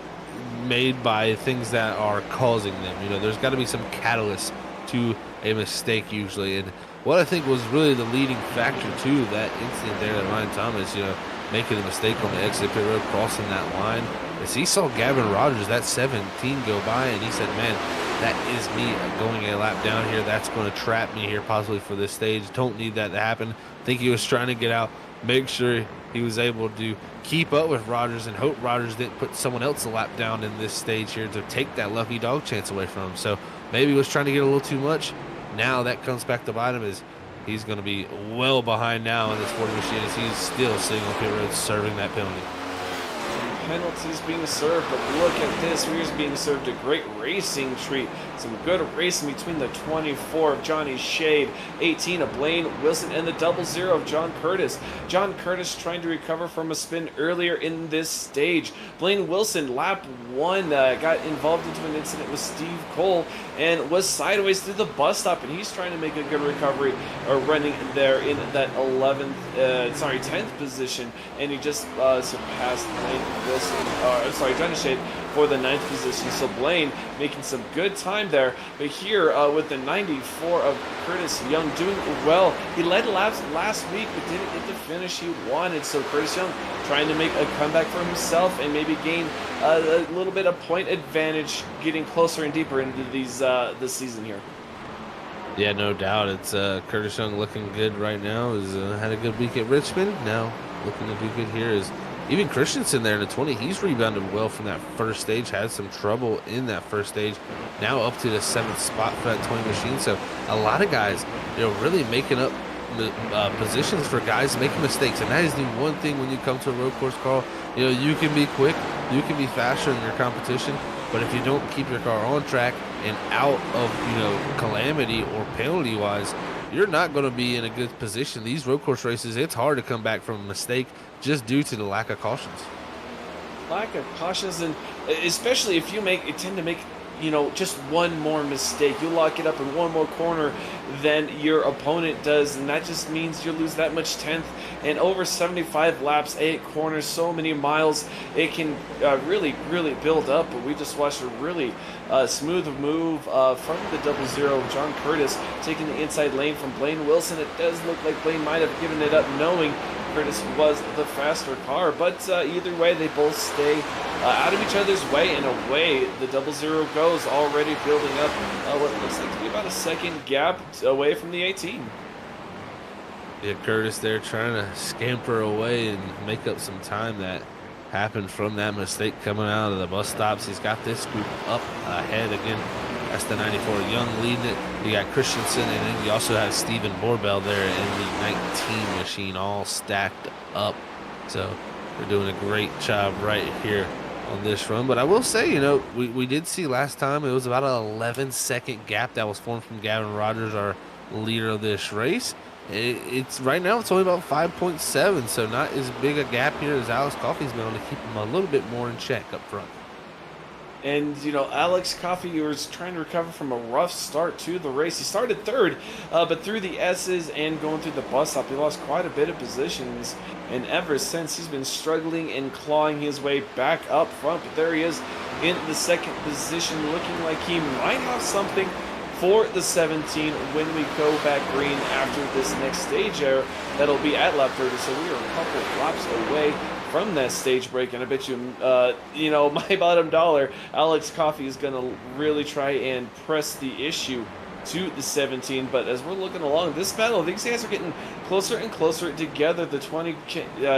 made by things that are causing them. You know, there's got to be some catalyst to a mistake usually. And what I think was really the leading factor to that incident there, that Ryan Thomas, you know, making a mistake on the exit pit road, crossing that line, is he saw Gavin Rogers, that 17, go by, and he said, man, that is me going a lap down here. That's going to trap me here possibly for this stage. Don't need that to happen. I think he was trying to get out, make sure he was able to keep up with Rogers and hope Rogers didn't put someone else a lap down in this stage here to take that lucky dog chance away from him. So maybe he was trying to get a little too much. Now that comes back to bite him, as he's going to be well behind now in this 40 machine as he's still sitting on pit road serving that penalty. Penalties being served, but look at this. We're being served a great racing treat. Some good racing between the 24 of Johnny Shade, 18 of Blaine Wilson, and the 00 of John Curtis. John Curtis trying to recover from a spin earlier in this stage. Blaine Wilson, lap 1, got involved into an incident with Steve Cole and was sideways through the bus stop, and he's trying to make a good recovery, running there in that 10th position, and he just surpassed Blaine Wilson, Johnny Shade for the 9th position. So Blaine making some good time behind there. But here with the 94 of Curtis Young doing well. He led laps last week but didn't get the finish he wanted. So Curtis Young trying to make a comeback for himself and maybe gain a little bit of point advantage, getting closer and deeper into these this season here. Yeah, no doubt. It's Curtis Young looking good right now. He's had a good week at Richmond. Now looking to do good here is even Christensen there in the 20. He's rebounded well from that first stage. Had some trouble in that first stage. Now up to the 7th spot for that 20 machine. So a lot of guys, really making up positions for guys making mistakes. And that is the one thing when you come to a road course, Carl. You can be quick, you can be faster than your competition, but if you don't keep your car on track and out of calamity or penalty wise, you're not going to be in a good position. These road course races, it's hard to come back from a mistake just due to the lack of cautions. Lack of cautions, and especially if you tend to make just one more mistake. You lock it up in one more corner than your opponent does, and that just means you lose that much 10th. And over 75 laps, 8 corners, so many miles, it can really build up. But we just watched a really smooth move from the 00, John Curtis taking the inside lane from Blaine Wilson. It does look like Blaine might have given it up knowing Curtis was the faster car, but either way, they both stay out of each other's way, and away the 00 goes, already building up what looks like to be about a second gap away from the 18. Yeah, Curtis there trying to scamper away and make up some time that happened from that mistake coming out of the bus stops. He's got this group up ahead again. That's the 94 Young leading it. You got Christensen, and then you also have Stephen Borbell there in the 19 machine, all stacked up. So they're doing a great job right here on this run. But I will say, we did see last time it was about an 11-second gap that was formed from Gavin Rogers, our leader of this race. It's right now it's only about 5.7, so not as big a gap here as Alex Coffey's been able to keep him a little bit more in check up front. And, Alex Coffey was trying to recover from a rough start to the race. He started third, but through the S's and going through the bus stop, he lost quite a bit of positions. And ever since, he's been struggling and clawing his way back up front. But there he is in the second position, looking like he might have something for the 17 when we go back green after this next stage error. That'll be at lap 30, so we are a couple of laps away from that stage break, and I bet you, my bottom dollar, Alex Coffey is going to really try and press the issue to the 17. But as we're looking along this battle, these guys are getting closer and closer together. The 20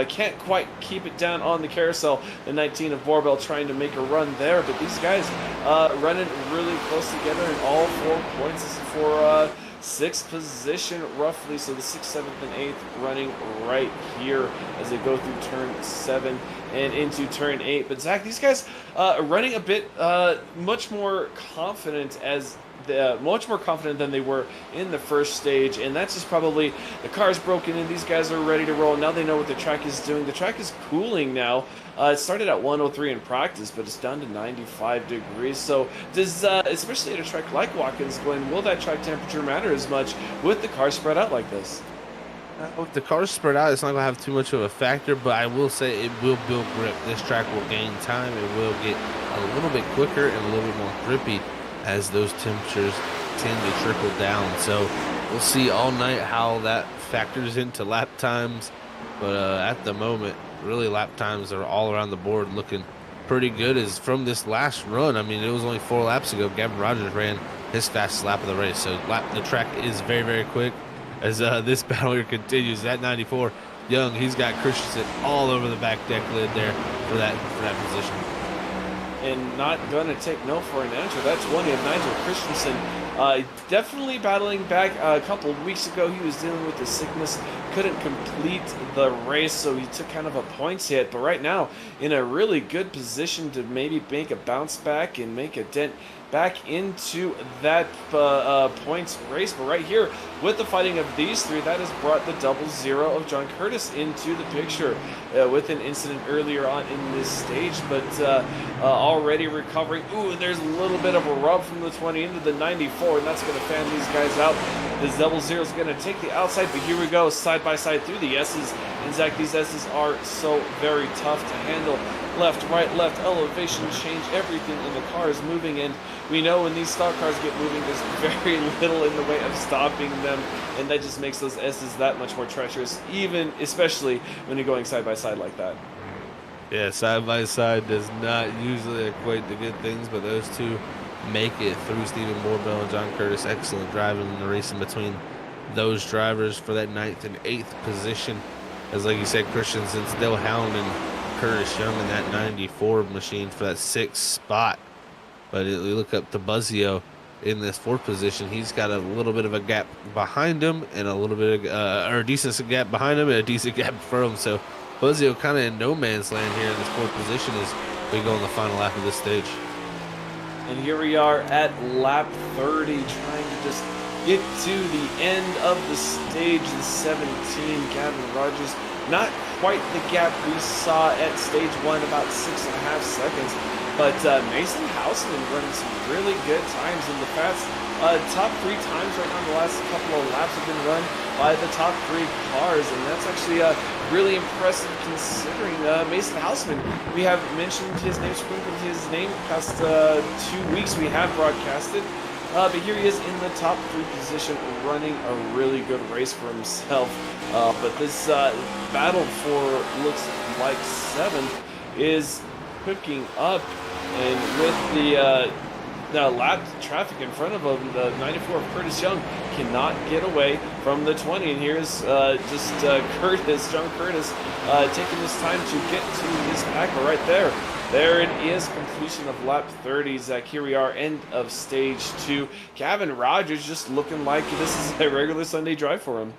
can't quite keep it down on the carousel. The 19 of Borbell trying to make a run there, but these guys running really close together in all 4 points. This is for 6th position roughly, so the 6th, 7th, and 8th running right here as they go through turn 7 and into turn 8. But Zach, these guys running a bit much more confident than they were in the first stage, and that's just probably the car's broken and these guys are ready to roll. Now they know what the track is doing. The track is cooling now. It started at 103 in practice, but it's down to 95 degrees. So does, especially at a track like Watkins, Glenn, will that track temperature matter as much with the car spread out like this? With the cars spread out, it's not going to have too much of a factor, but I will say it will build grip. This track will gain time. It will get a little bit quicker and a little bit more grippy as those temperatures tend to trickle down. So we'll see all night how that factors into lap times. But at the moment, really lap times are all around the board looking pretty good. As from this last run, I mean, it was only 4 laps ago, Gavin Rogers ran his fastest lap of the race. So the track is very, very quick. As this battle here continues, that 94 Young, he's got Christensen all over the back deck lid there for that position. And not going to take no for an answer. That's 20 of Nigel Christensen. Definitely battling back. A couple of weeks ago, he was dealing with the sickness. Couldn't complete the race, so he took kind of a points hit. But right now, in a really good position to maybe make a bounce back and make a dent back into that points race. But right here, with the fighting of these three, that has brought the 00 of John Curtis into the picture with an incident earlier on in this stage, but already recovering. Ooh, there's a little bit of a rub from the 20 into the 94, and that's going to fan these guys out. The 00 is going to take the outside, but here we go, side by side through the S's And Zach, these S's are so very tough to handle. Left, right, left, elevation change, everything in the car is moving, and we know when these stock cars get moving, there's very little in the way of stopping them, and that just makes those S's that much more treacherous, especially when you're going side by side like that. Yeah, side by side does not usually equate to good things, but those two make it through. Stephen Borbell and John Curtis, excellent driving in the racing between those drivers for that 9th and 8th position. As like you said, Christensen still hounding Curtis Young in that 94 machine for that 6th spot. But you look up to Buzzio in this 4th position. He's got a little bit of a gap behind him and a little bit of, or a decent gap behind him and a decent gap for him. So Buzzio kind of in no man's land here in this 4th position as we go on the final lap of this stage. And here we are at lap 30, trying to just get to the end of the stage, the 17, Gavin Rogers. Not quite the gap we saw at stage 1, about 6.5 seconds. But Mason Houseman running some really good times in the fast. Top 3 times right now, the last couple of laps have been run by the top 3 cars, and that's actually really impressive considering Mason Houseman. We have mentioned his name, sprinkled his name past 2 weeks we have broadcasted. But here he is in the top 3 position, running a really good race for himself. But this battle for looks like 7th is picking up, and with the lap traffic in front of him, the 94 of Curtis Young cannot get away from the 20. And here's Curtis, John Curtis, taking this time to get to his packer right there. There it is, completion of lap 30. Zach, here we are, end of stage 2. Gavin Rogers just looking like this is a regular Sunday drive for him.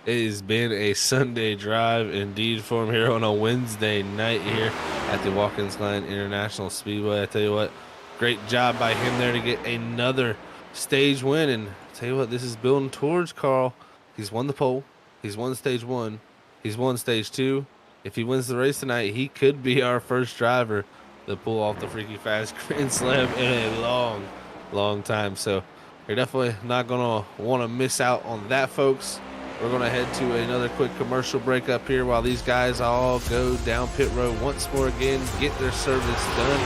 It has been a Sunday drive indeed for him here on a Wednesday night here at the Watkins Glen International Speedway. I tell you what, great job by him there to get another stage win. And I tell you what, this is building towards Carl. He's won the pole. He's won stage 1. He's won stage 2. If he wins the race tonight, he could be our first driver to pull off the Freaky Fast Grand Slam in a long, long time. So you're definitely not going to want to miss out on that, folks. We're going to head to another quick commercial break up here while these guys all go down pit road once more again, get their service done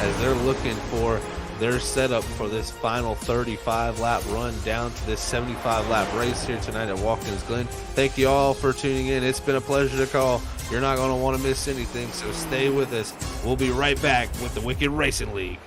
as they're looking for their setup for this final 35-lap run down to this 75-lap race here tonight at Watkins Glen. Thank you all for tuning in. It's been a pleasure to call. You're not going to want to miss anything, so stay with us. We'll be right back with the Wicked Racing League.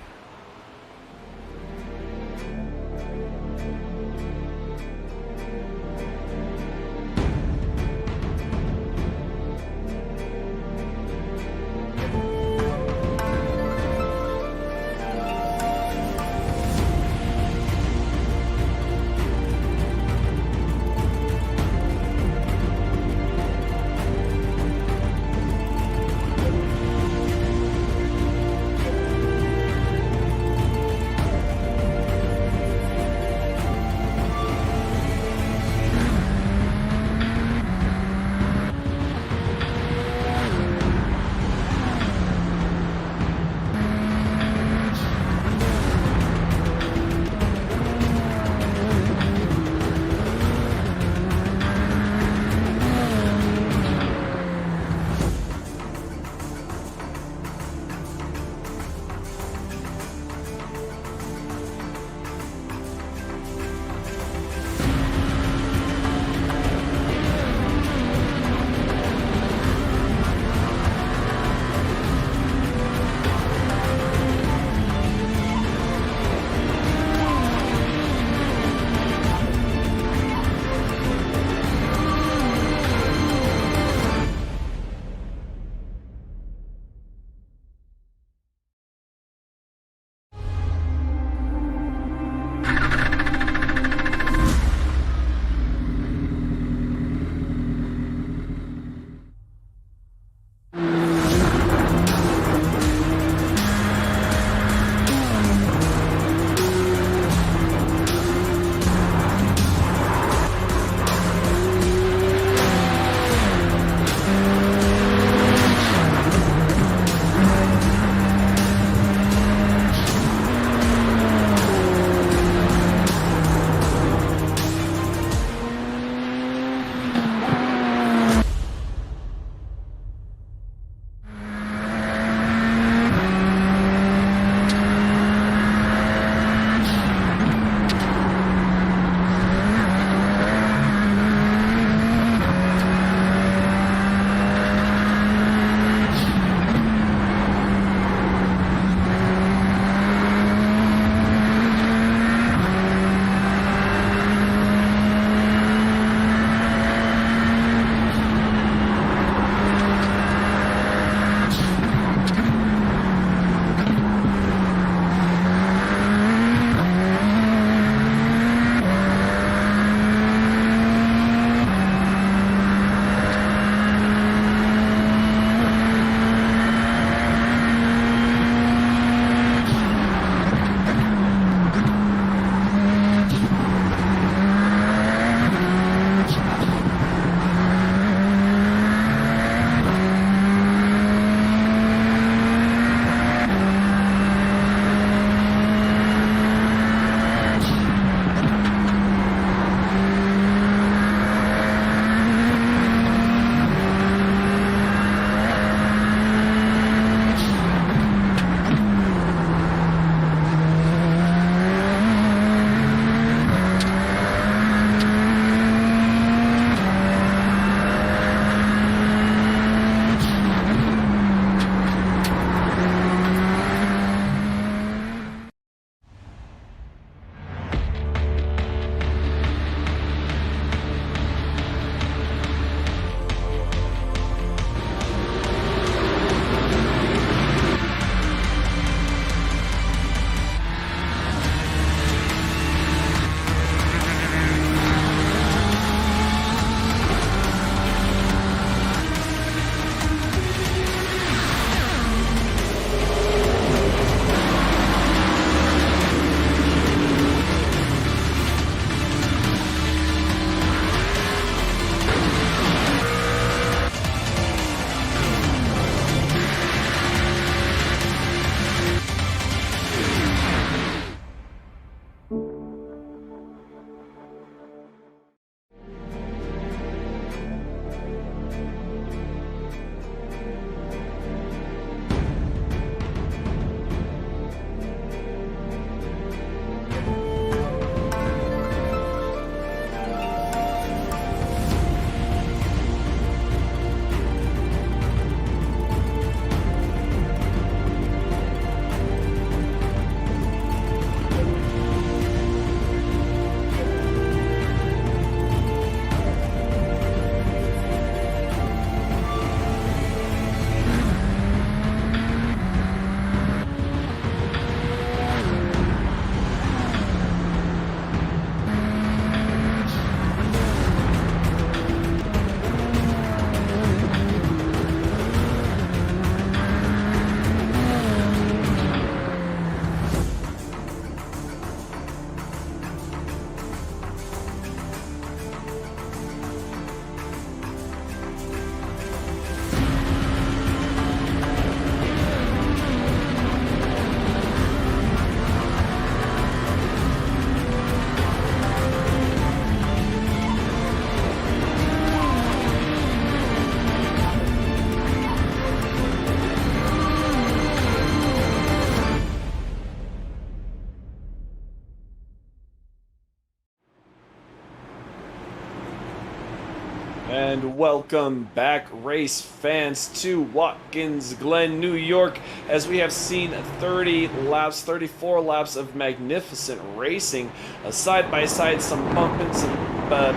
And welcome back, race fans, to Watkins Glen, New York, as we have seen 34 laps of magnificent racing, side by side, some bumping, some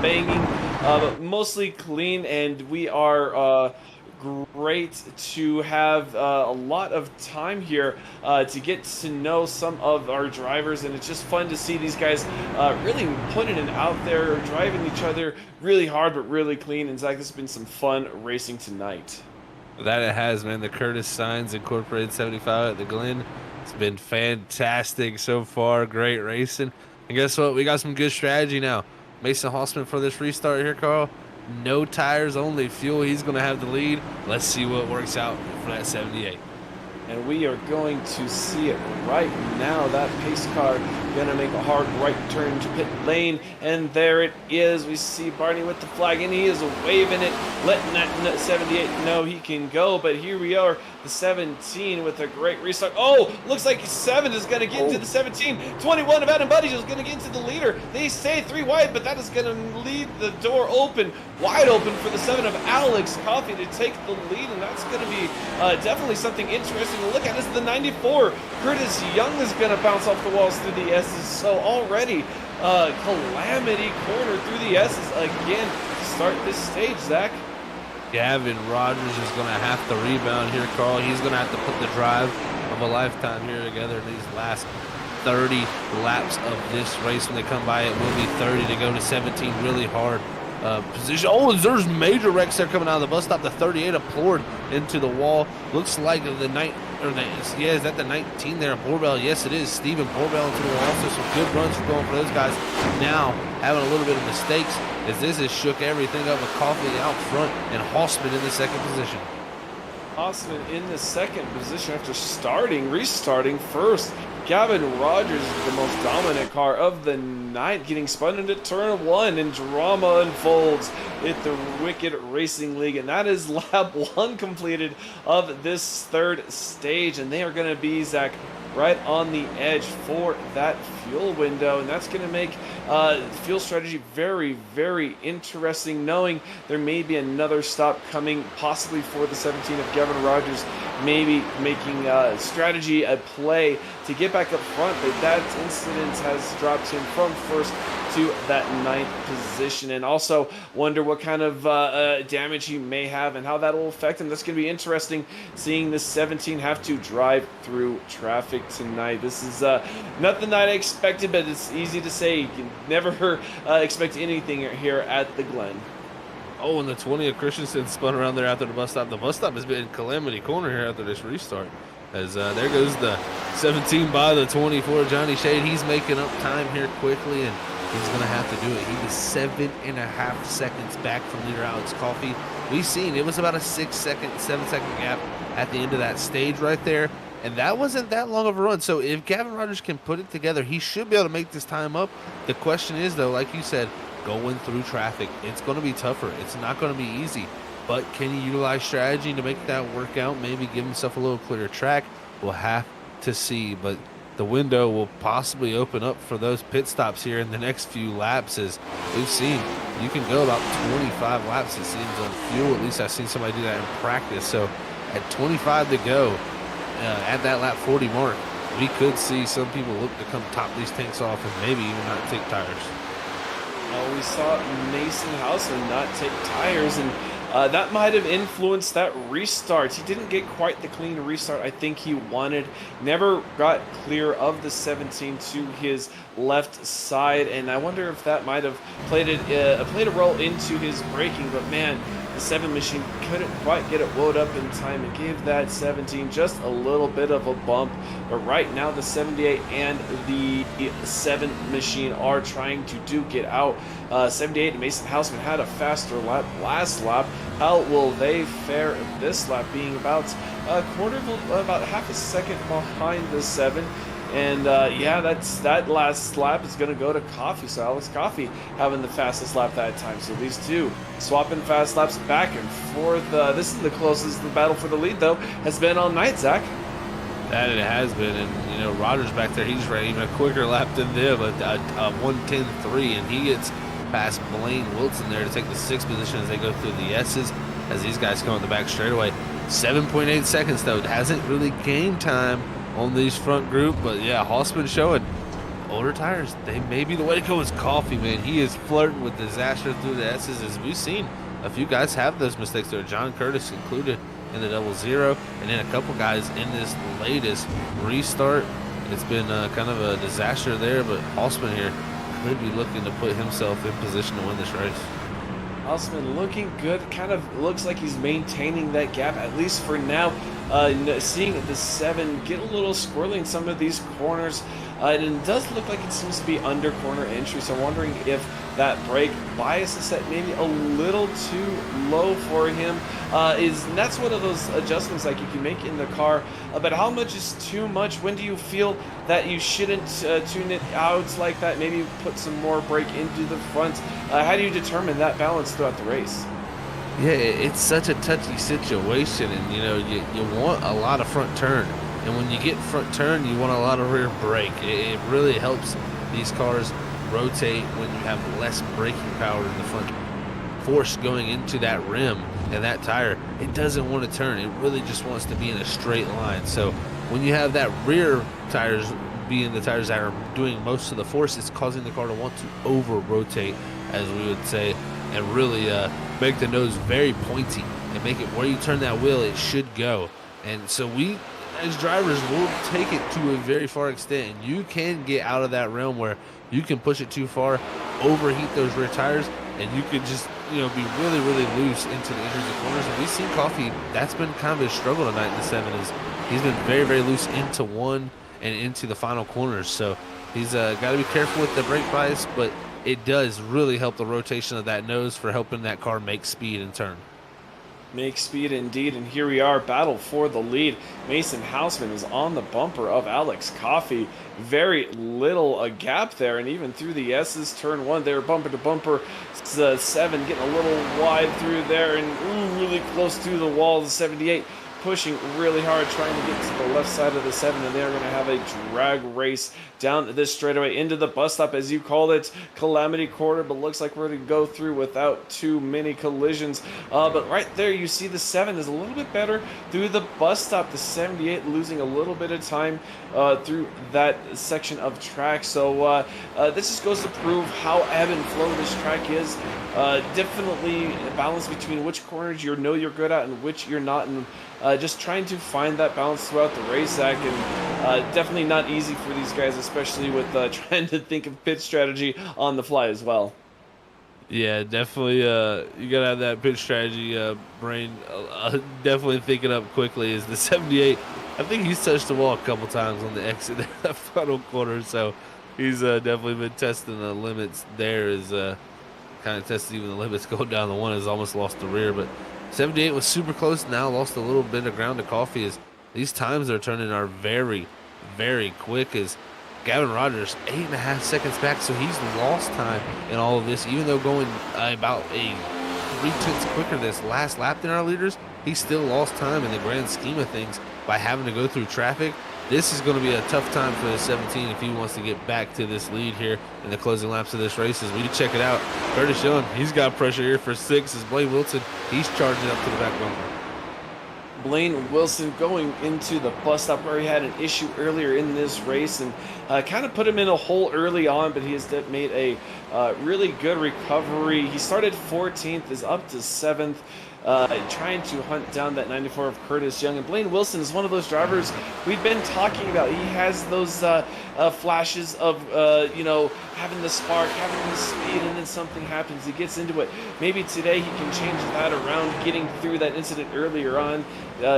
banging, but mostly clean, and we are great to have a lot of time here to get to know some of our drivers, and it's just fun to see these guys really putting it out there, driving each other really hard but really clean. And Zach, this has been some fun racing tonight. That it has, man. The Curtis Signs Incorporated 75 at the Glen. It's been fantastic so far. Great racing. And guess what? We got some good strategy now. Mason Hossman for this restart here, Carl. No tires, only fuel. He's going to have the lead. Let's see what works out for that 78. And we are going to see it right now. That pace car going to make a hard right turn to pit lane. And there it is. We see Barney with the flag, and he is waving it, letting that 78 know he can go. But here we are, the 17 with a great restart. Oh, looks like 7 is going to get into the 17. 21 of Adam Buddies is going to get into the leader. They stay 3 wide, but that is going to leave the door open, wide open for the 7 of Alex Coffey to take the lead. And that's going to be definitely something interesting to look at. This is the 94. Curtis Young is going to bounce off the walls through the S's. So already calamity corner through the S's again to start this stage, Zach. Gavin Rogers is going to have to rebound here, Carl. He's going to have to put the drive of a lifetime here together in these last 30 laps of this race. When they come by, it will be 30 to go to 17. Really hard position. Oh, there's major wrecks there coming out of the bus stop. The 38 floored into the wall. Looks like the night, is that the 19 there? Borbell, yes it is. Stephen Borbell into the wall. Also some good runs going for those guys. Now having a little bit of mistakes, as this has shook everything up with Coffey out front and Hossman in the second position. Hossman in the second position after restarting first. Gavin Rogers is the most dominant car of the night, getting spun into turn 1, and drama unfolds at the Wicked Racing League. And that is lap 1 completed of this third stage. And they are going to be, Zach, right on the edge for that fuel window. And that's going to make fuel strategy very, very interesting, knowing there may be another stop coming, possibly for the 17 of Gavin Rogers, maybe making strategy a play to get back up front. But that incident has dropped him from first to that 9th position, and also wonder what kind of damage he may have and how that will affect him. That's going to be interesting, seeing the 17 have to drive through traffic tonight. This is nothing that I expected, but it's easy to say. You can never expect anything here at the Glen. Oh, and the 20 of Christensen spun around there after the bus stop. The bus stop has been calamity corner here after this restart. As there goes the 17 by the 24, Johnny Shade. He's making up time here quickly, and he's going to have to do it. He was 7.5 seconds back from leader Alex Coffey. We've seen it was about a 7-second gap at the end of that stage right there, and that wasn't that long of a run. So if Gavin Rogers can put it together, he should be able to make this time up. The question is, though, like you said, going through traffic, it's going to be tougher. It's not going to be easy. But can he utilize strategy to make that work out? Maybe give himself a little clearer track? We'll have to see. But the window will possibly open up for those pit stops here in the next few laps. As we've seen, you can go about 25 laps, it seems, on fuel. At least I've seen somebody do that in practice. So at 25 to go, at that lap 40 mark, we could see some people look to come top these tanks off and maybe even not take tires. We saw Mason Hausman not take tires, and that might have influenced that restart. He didn't get quite the clean restart I think he wanted. Never got clear of the 17 to his left side, and I wonder if that might have played a role into his braking. But man, the 7 machine couldn't quite get it wound up in time and gave that 17 just a little bit of a bump. But right now the 78 and the 7 machine are trying to duke it out. 78 and Mason Hausman had a faster lap last lap. How will they fare this lap, being about about half a second behind the 7? And yeah, that last lap is going to go to Coffey. So Alex Coffey having the fastest lap that time. So these two swapping fast laps back and forth. This is the closest the battle for the lead, though, has been all night, Zach. That it has been. And, you know, Rogers back there, he's running even a quicker lap than them, a 1:10.3, and he gets past Blaine Wilson there to take the 6th position as they go through the S's as these guys come on the back straightaway. 7.8 seconds though. It hasn't really game time on these front group, but yeah, Hausman showing older tires. They may be the way to go. Is Coffee, man. He is flirting with disaster through the S's, as we've seen a few guys have those mistakes there. John Curtis included in the 00, and then a couple guys in this latest restart. It's been kind of a disaster there, but Hausman here could be looking to put himself in position to win this race. Hausman looking good, kind of looks like he's maintaining that gap, at least for now. Seeing the 7 get a little squirrely in some of these corners, and it does look like it seems to be under corner entry, so I'm wondering if that brake bias is set maybe a little too low for him. And that's one of those adjustments like you can make in the car, but how much is too much? When do you feel that you shouldn't tune it out like that? Maybe put some more brake into the front. How do you determine that balance throughout the race? Yeah, it's such a touchy situation, and you want a lot of front turn, and when you get front turn, you want a lot of rear brake. It really helps these cars rotate when you have less braking power in the front force going into that rim and that tire. It doesn't want to turn. It really just wants to be in a straight line. So when you have that rear tires being the tires that are doing most of the force, it's causing the car to want to over rotate, as we would say, and really make the nose very pointy and make it where you turn that wheel it should go. And so we as drivers will take it to a very far extent, and you can get out of that realm where you can push it too far, overheat those rear tires, and you could just be really loose into the edges of corners. And we've seen Coffee, that's been kind of a struggle tonight in the 7, is he's been very loose into 1 and into the final corners. So he's got to be careful with the brake bias, but it does really help the rotation of that nose for helping that car make speed and turn. Make speed indeed, and here we are, battle for the lead. Mason Hausman is on the bumper of Alex Coffey. Very little a gap there, and even through the S's, turn 1 there, bumper to bumper. 7 getting a little wide through there, and really close to the wall. The 78 pushing really hard, trying to get to the left side of the 7, and they're going to have a drag race down this straightaway into the bus stop, as you called it, Calamity Quarter, but looks like we're going to go through without too many collisions. But right there, you see the 7 is a little bit better through the bus stop. The 78 losing a little bit of time through that section of track. So this just goes to prove how ebb and flow this track is. Definitely a balance between which corners you know you're good at and which you're not, and just trying to find that balance throughout the race, Zach, and definitely not easy for these guys, especially with trying to think of pit strategy on the fly as well. Yeah, definitely. You gotta have that pitch strategy brain. Definitely thinking up quickly. Is the 78? I think he's touched the wall a couple times on the exit there, that final corner. So he's definitely been testing the limits there. Is kind of tested even the limits going down the 1. Has almost lost the rear, but 78 was super close. Now lost a little bit of ground to Coffee. As these times they're turning are very quick. As Gavin Rogers 8.5 seconds back, so he's lost time in all of this, even though going about a 3/10 quicker this last lap than our leaders. He still lost time in the grand scheme of things by having to go through traffic. This is going to be a tough time for the 17 if he wants to get back to this lead here in the closing laps of this race. As we check it out, Curtis Young, he's got pressure here for 6. As Blaine Wilson, he's charging up to the back bumper. Blaine Wilson going into the bus stop where he had an issue earlier in this race, and kind of put him in a hole early on, but he has made a really good recovery. He started 14th, is up to 7th. Trying to hunt down that 94 of Curtis Young. And Blaine Wilson is one of those drivers we've been talking about. He has those flashes of, having the spark, having the speed, and then something happens. He gets into it. Maybe today he can change that around, getting through that incident earlier on,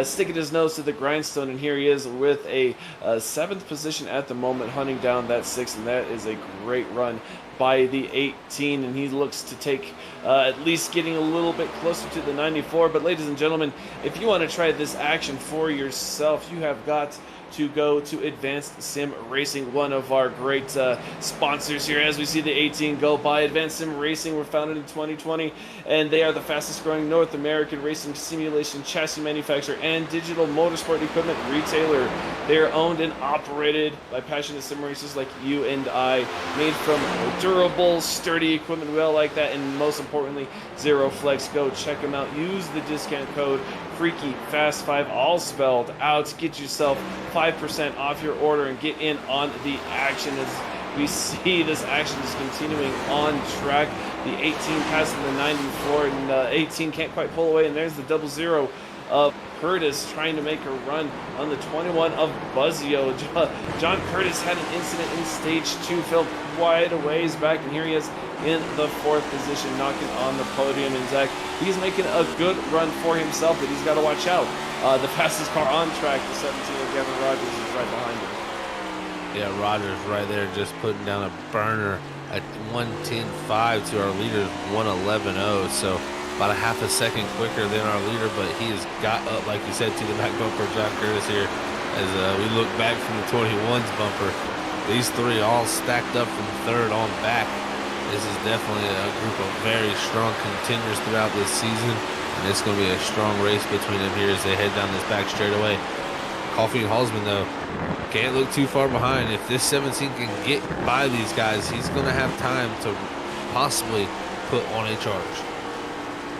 sticking his nose to the grindstone, and here he is with a 7th position at the moment, hunting down that 6th, and that is a great run by the 18, and he looks to take at least getting a little bit closer to the 94. But ladies and gentlemen, if you want to try this action for yourself, you have got to go to Advanced Sim Racing, one of our great sponsors here. As we see the 18 go by, Advanced Sim Racing were founded in 2020, and they are the fastest growing North American racing simulation chassis manufacturer and digital motorsport equipment retailer. They are owned and operated by passionate sim racers like you and I, made from durable, sturdy equipment we all like that, and most importantly, zero flex. Go check them out. Use the discount code FreakyFast5, all spelled out. Get yourself 5% off your order and get in on the action. As we see, this action is continuing on track. The 18 passing the 94, and 18 can't quite pull away, and there's the 00 of Curtis trying to make a run on the 21 of Buzzio. John Curtis had an incident in stage 2, fell quite a ways back, and here he is in the 4th position, knocking on the podium. And Zach, he's making a good run for himself, but he's got to watch out. The fastest car on track, the 17 of Gavin Rogers, is right behind him. Yeah, Rogers right there just putting down a burner at 1:10.5 to our leader 1:11.0. So about a half a second quicker than our leader, but he has got up, like you said, to the back bumper of John Curtis here. As we look back from the 21's bumper, these three all stacked up from 3rd on back. This is definitely a group of very strong contenders throughout this season, and it's going to be a strong race between them here as they head down this back straightaway. Coffee and Halsman, though, can't look too far behind. If this 17 can get by these guys, he's going to have time to possibly put on a charge.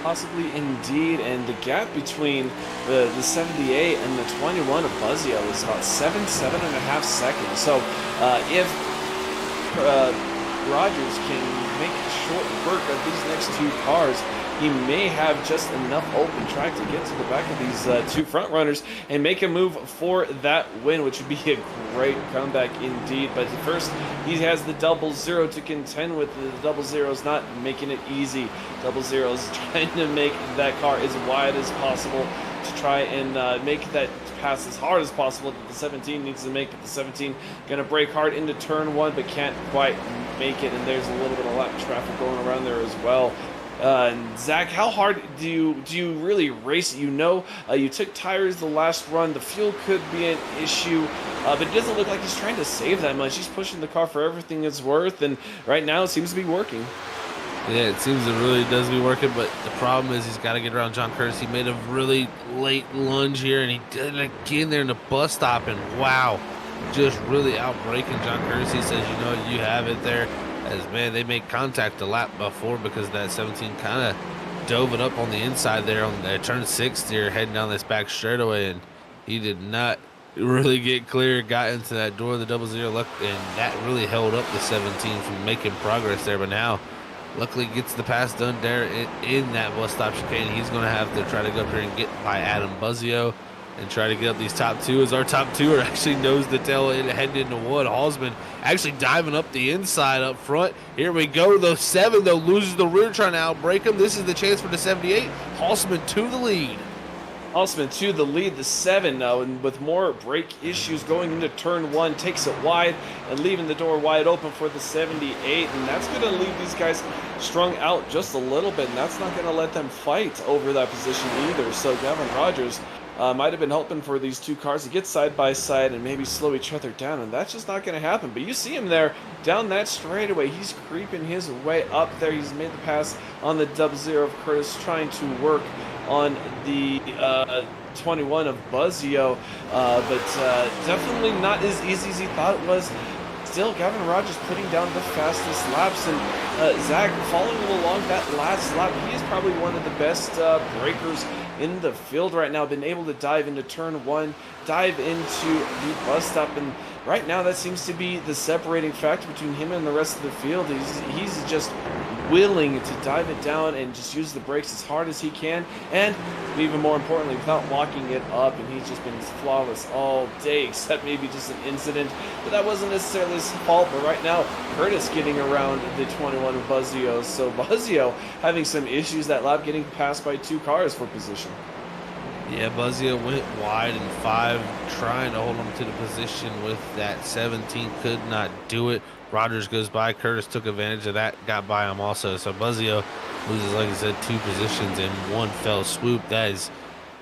Possibly indeed, and the gap between the 78 and the 21 of Buzzio is about 7.5 seconds. So if Rogers can make short work of these next 2 cars, he may have just enough open track to get to the back of these 2 front runners and make a move for that win, which would be a great comeback indeed. But first, he has the 00 to contend with. The 00 is not making it easy. 00 is trying to make that car as wide as possible to try and make that pass as hard as possible that the 17 needs to make. But the 17 going to brake hard into turn 1, but can't quite make it. And there's a little bit of lap traffic going around there as well. Zach, how hard do you really race? You took tires the last run. The fuel could be an issue, but it doesn't look like he's trying to save that much. He's pushing the car for everything it's worth, and right now it seems to be working. Yeah, it seems it really does be working, but the problem is he's got to get around John Curtis. He made a really late lunge here, and he did it again there in the bus stop, and wow, just really out-braking John Curtis. He says, you have it there. As, man, they made contact a lap before because that 17 kind of dove it up on the inside there on turn 6 there, heading down this back straightaway, and he did not really get clear, got into that door of the 00, and that really held up the 17 from making progress there. But now, luckily, gets the pass done there in that bus stop chicane. He's going to have to try to go up here and get by Adam Buzzio and try to get up these top 2, as our top 2 are actually nose to tail and heading into wood. Halsman actually diving up the inside up front. Here we go. The 7, though, loses the rear, trying to outbrake him. This is the chance for the 78. Halsman to the lead. Halsman to the lead, the 7 now, and with more brake issues going into turn 1, takes it wide and leaving the door wide open for the 78, and that's going to leave these guys strung out just a little bit, and that's not going to let them fight over that position either. So Gavin Rogers might have been hoping for these 2 cars to get side by side and maybe slow each other down, and that's just not going to happen. But you see him there down that straightaway. He's creeping his way up there. He's made the pass on the 00 of Curtis, trying to work on the 21 of Buzzio, but definitely not as easy as he thought it was. Still, Gavin Rogers putting down the fastest laps, and Zach following along that last lap. He is probably one of the best breakers in the field right now. Been able to dive into turn 1, dive into the bus stop, and right now that seems to be the separating factor between him and the rest of the field. He's just willing to dive it down and just use the brakes as hard as he can, and even more importantly, without locking it up. And he's just been flawless all day, except maybe just an incident, but that wasn't necessarily his fault. But right now, Curtis getting around the 21 of Buzzio, so Buzzio having some issues that lap, getting passed by 2 cars for position. Yeah, Buzzio went wide in 5, trying to hold him to the position with that 17, could not do it. Rogers goes by, Curtis took advantage of that, got by him also. So Buzzio loses, like I said, 2 positions in one fell swoop. That is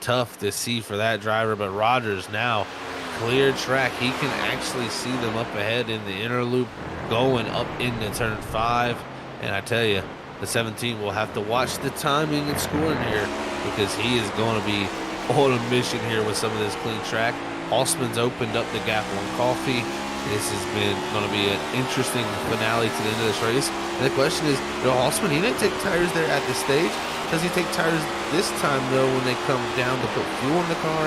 tough to see for that driver, but Rogers now clear track. He can actually see them up ahead in the inner loop going up into turn 5. And I tell you, the 17 will have to watch the timing and scoring here because he is going to be on a mission here with some of this clean track. Halsman's opened up the gap on Coffee. This has been going to be an interesting finale to the end of this race. And the question is, Halsman, he didn't take tires there at the stage. Does he take tires this time, though, when they come down to put fuel in the car?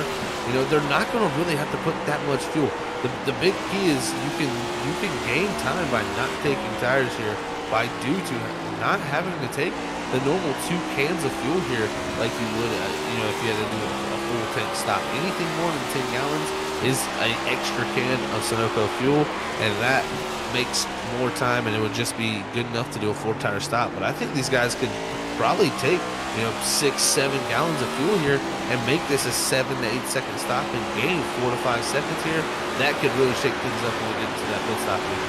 They're not going to really have to put that much fuel. The big key is you can gain time by not taking tires here by due to not having to take the normal 2 cans of fuel here like you would, if you had to do a full tank stop. Anything more than 10 gallons is an extra can of Sunoco fuel, and that makes more time, and it would just be good enough to do a 4-tire stop. But I think these guys could probably take 6-7 gallons of fuel here and make this a 7 to 8 second stop and gain 4 to 5 seconds here. That could really shake things up when we get into that pit stop here.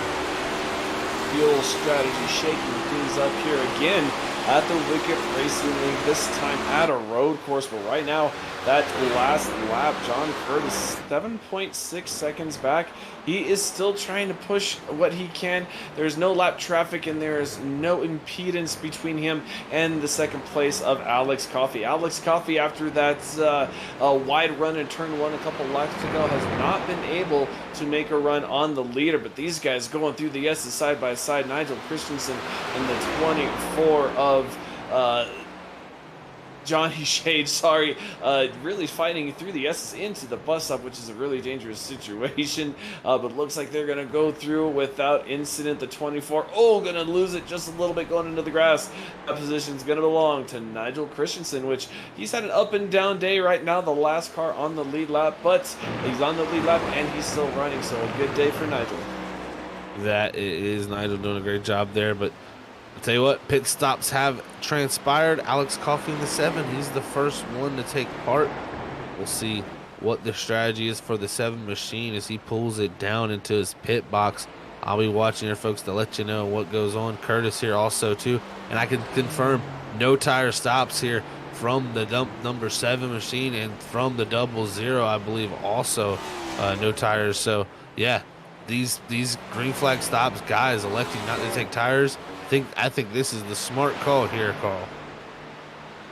Fuel strategy shaking things up here again at the Wicked Racing League, this time at a road course. But right now, that last lap, John Curtis 7.6 seconds back. He is still trying to push what he can. There's no lap traffic, and there is no impedance between him and the second place of Alex Coffey. Alex Coffey, after that wide run in turn 1 a couple laps ago, has not been able to make a run on the leader. But these guys going through the S's side by side. Nigel Christensen in the 24 of Johnny Shade, really fighting through the S's into the bus stop, which is a really dangerous situation. But looks like they're going to go through without incident. The 24, going to lose it just a little bit going into the grass. That position's going to belong to Nigel Christensen, which he's had an up and down day right now. The last car on the lead lap, but he's on the lead lap and he's still running. So a good day for Nigel. That is Nigel doing a great job there, but I'll tell you what, pit stops have transpired. Alex Coffey in the 7, he's the first one to take part. We'll see what the strategy is for the 7 machine as he pulls it down into his pit box. I'll be watching here, folks, to let you know what goes on. Curtis here also, too. And I can confirm no tire stops here from the number 7 machine and from the 00, I believe, also no tires. So, yeah, these green flag stops, guys electing not to take tires. I think this is the smart call here, Carl.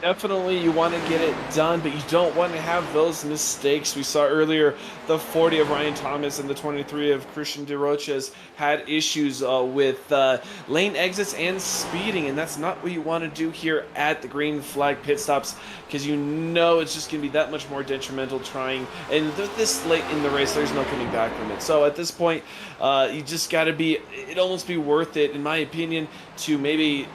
Definitely, you want to get it done, but you don't want to have those mistakes. We saw earlier the 40 of Ryan Thomas and the 23 of Christian DeRoches had issues with lane exits and speeding, and that's not what you want to do here at the green flag pit stops, because it's just going to be that much more detrimental trying. And this late in the race, there's no coming back from it. So at this point, you just got to it'd almost be worth it, in my opinion, to maybe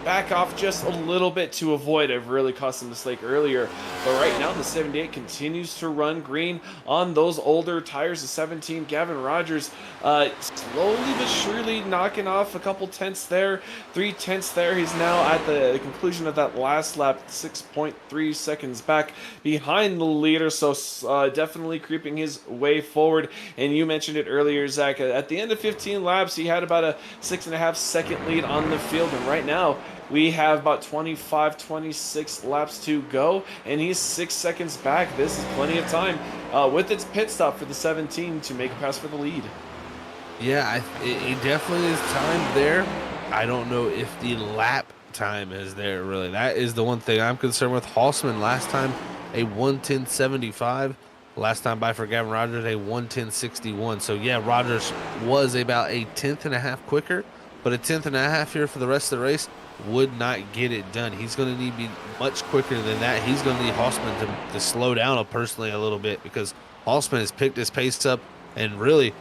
back off just a little bit to avoid a really costly mistake earlier. But right now, the 78 continues to run green on those older tires. The 17, Gavin Rogers, slowly but surely knocking off a couple tenths there, 3 tenths there. He's now at the conclusion of that last lap, 6.3 seconds back behind the leader. So definitely creeping his way forward. And you mentioned it earlier, Zach. At the end of 15 laps, he had about a 6.5 second lead on the field. And right now, we have about 25, 26 laps to go, and he's 6 seconds back. This is plenty of time with its pit stop for the 17 to make a pass for the lead. Yeah, it definitely is time there. I don't know if the lap time is there, really. That is the one thing I'm concerned with. Halsman last time, a 1:10.75. Last time by for Gavin Rogers, a 1:10.61. So, yeah, Rogers was about a 10th.5 quicker, but a 10th.5 here for the rest of the race would not get it done. He's going to need to be much quicker than that. He's going to need Halsman to slow down personally a little bit, because Halsman has picked his pace up and really,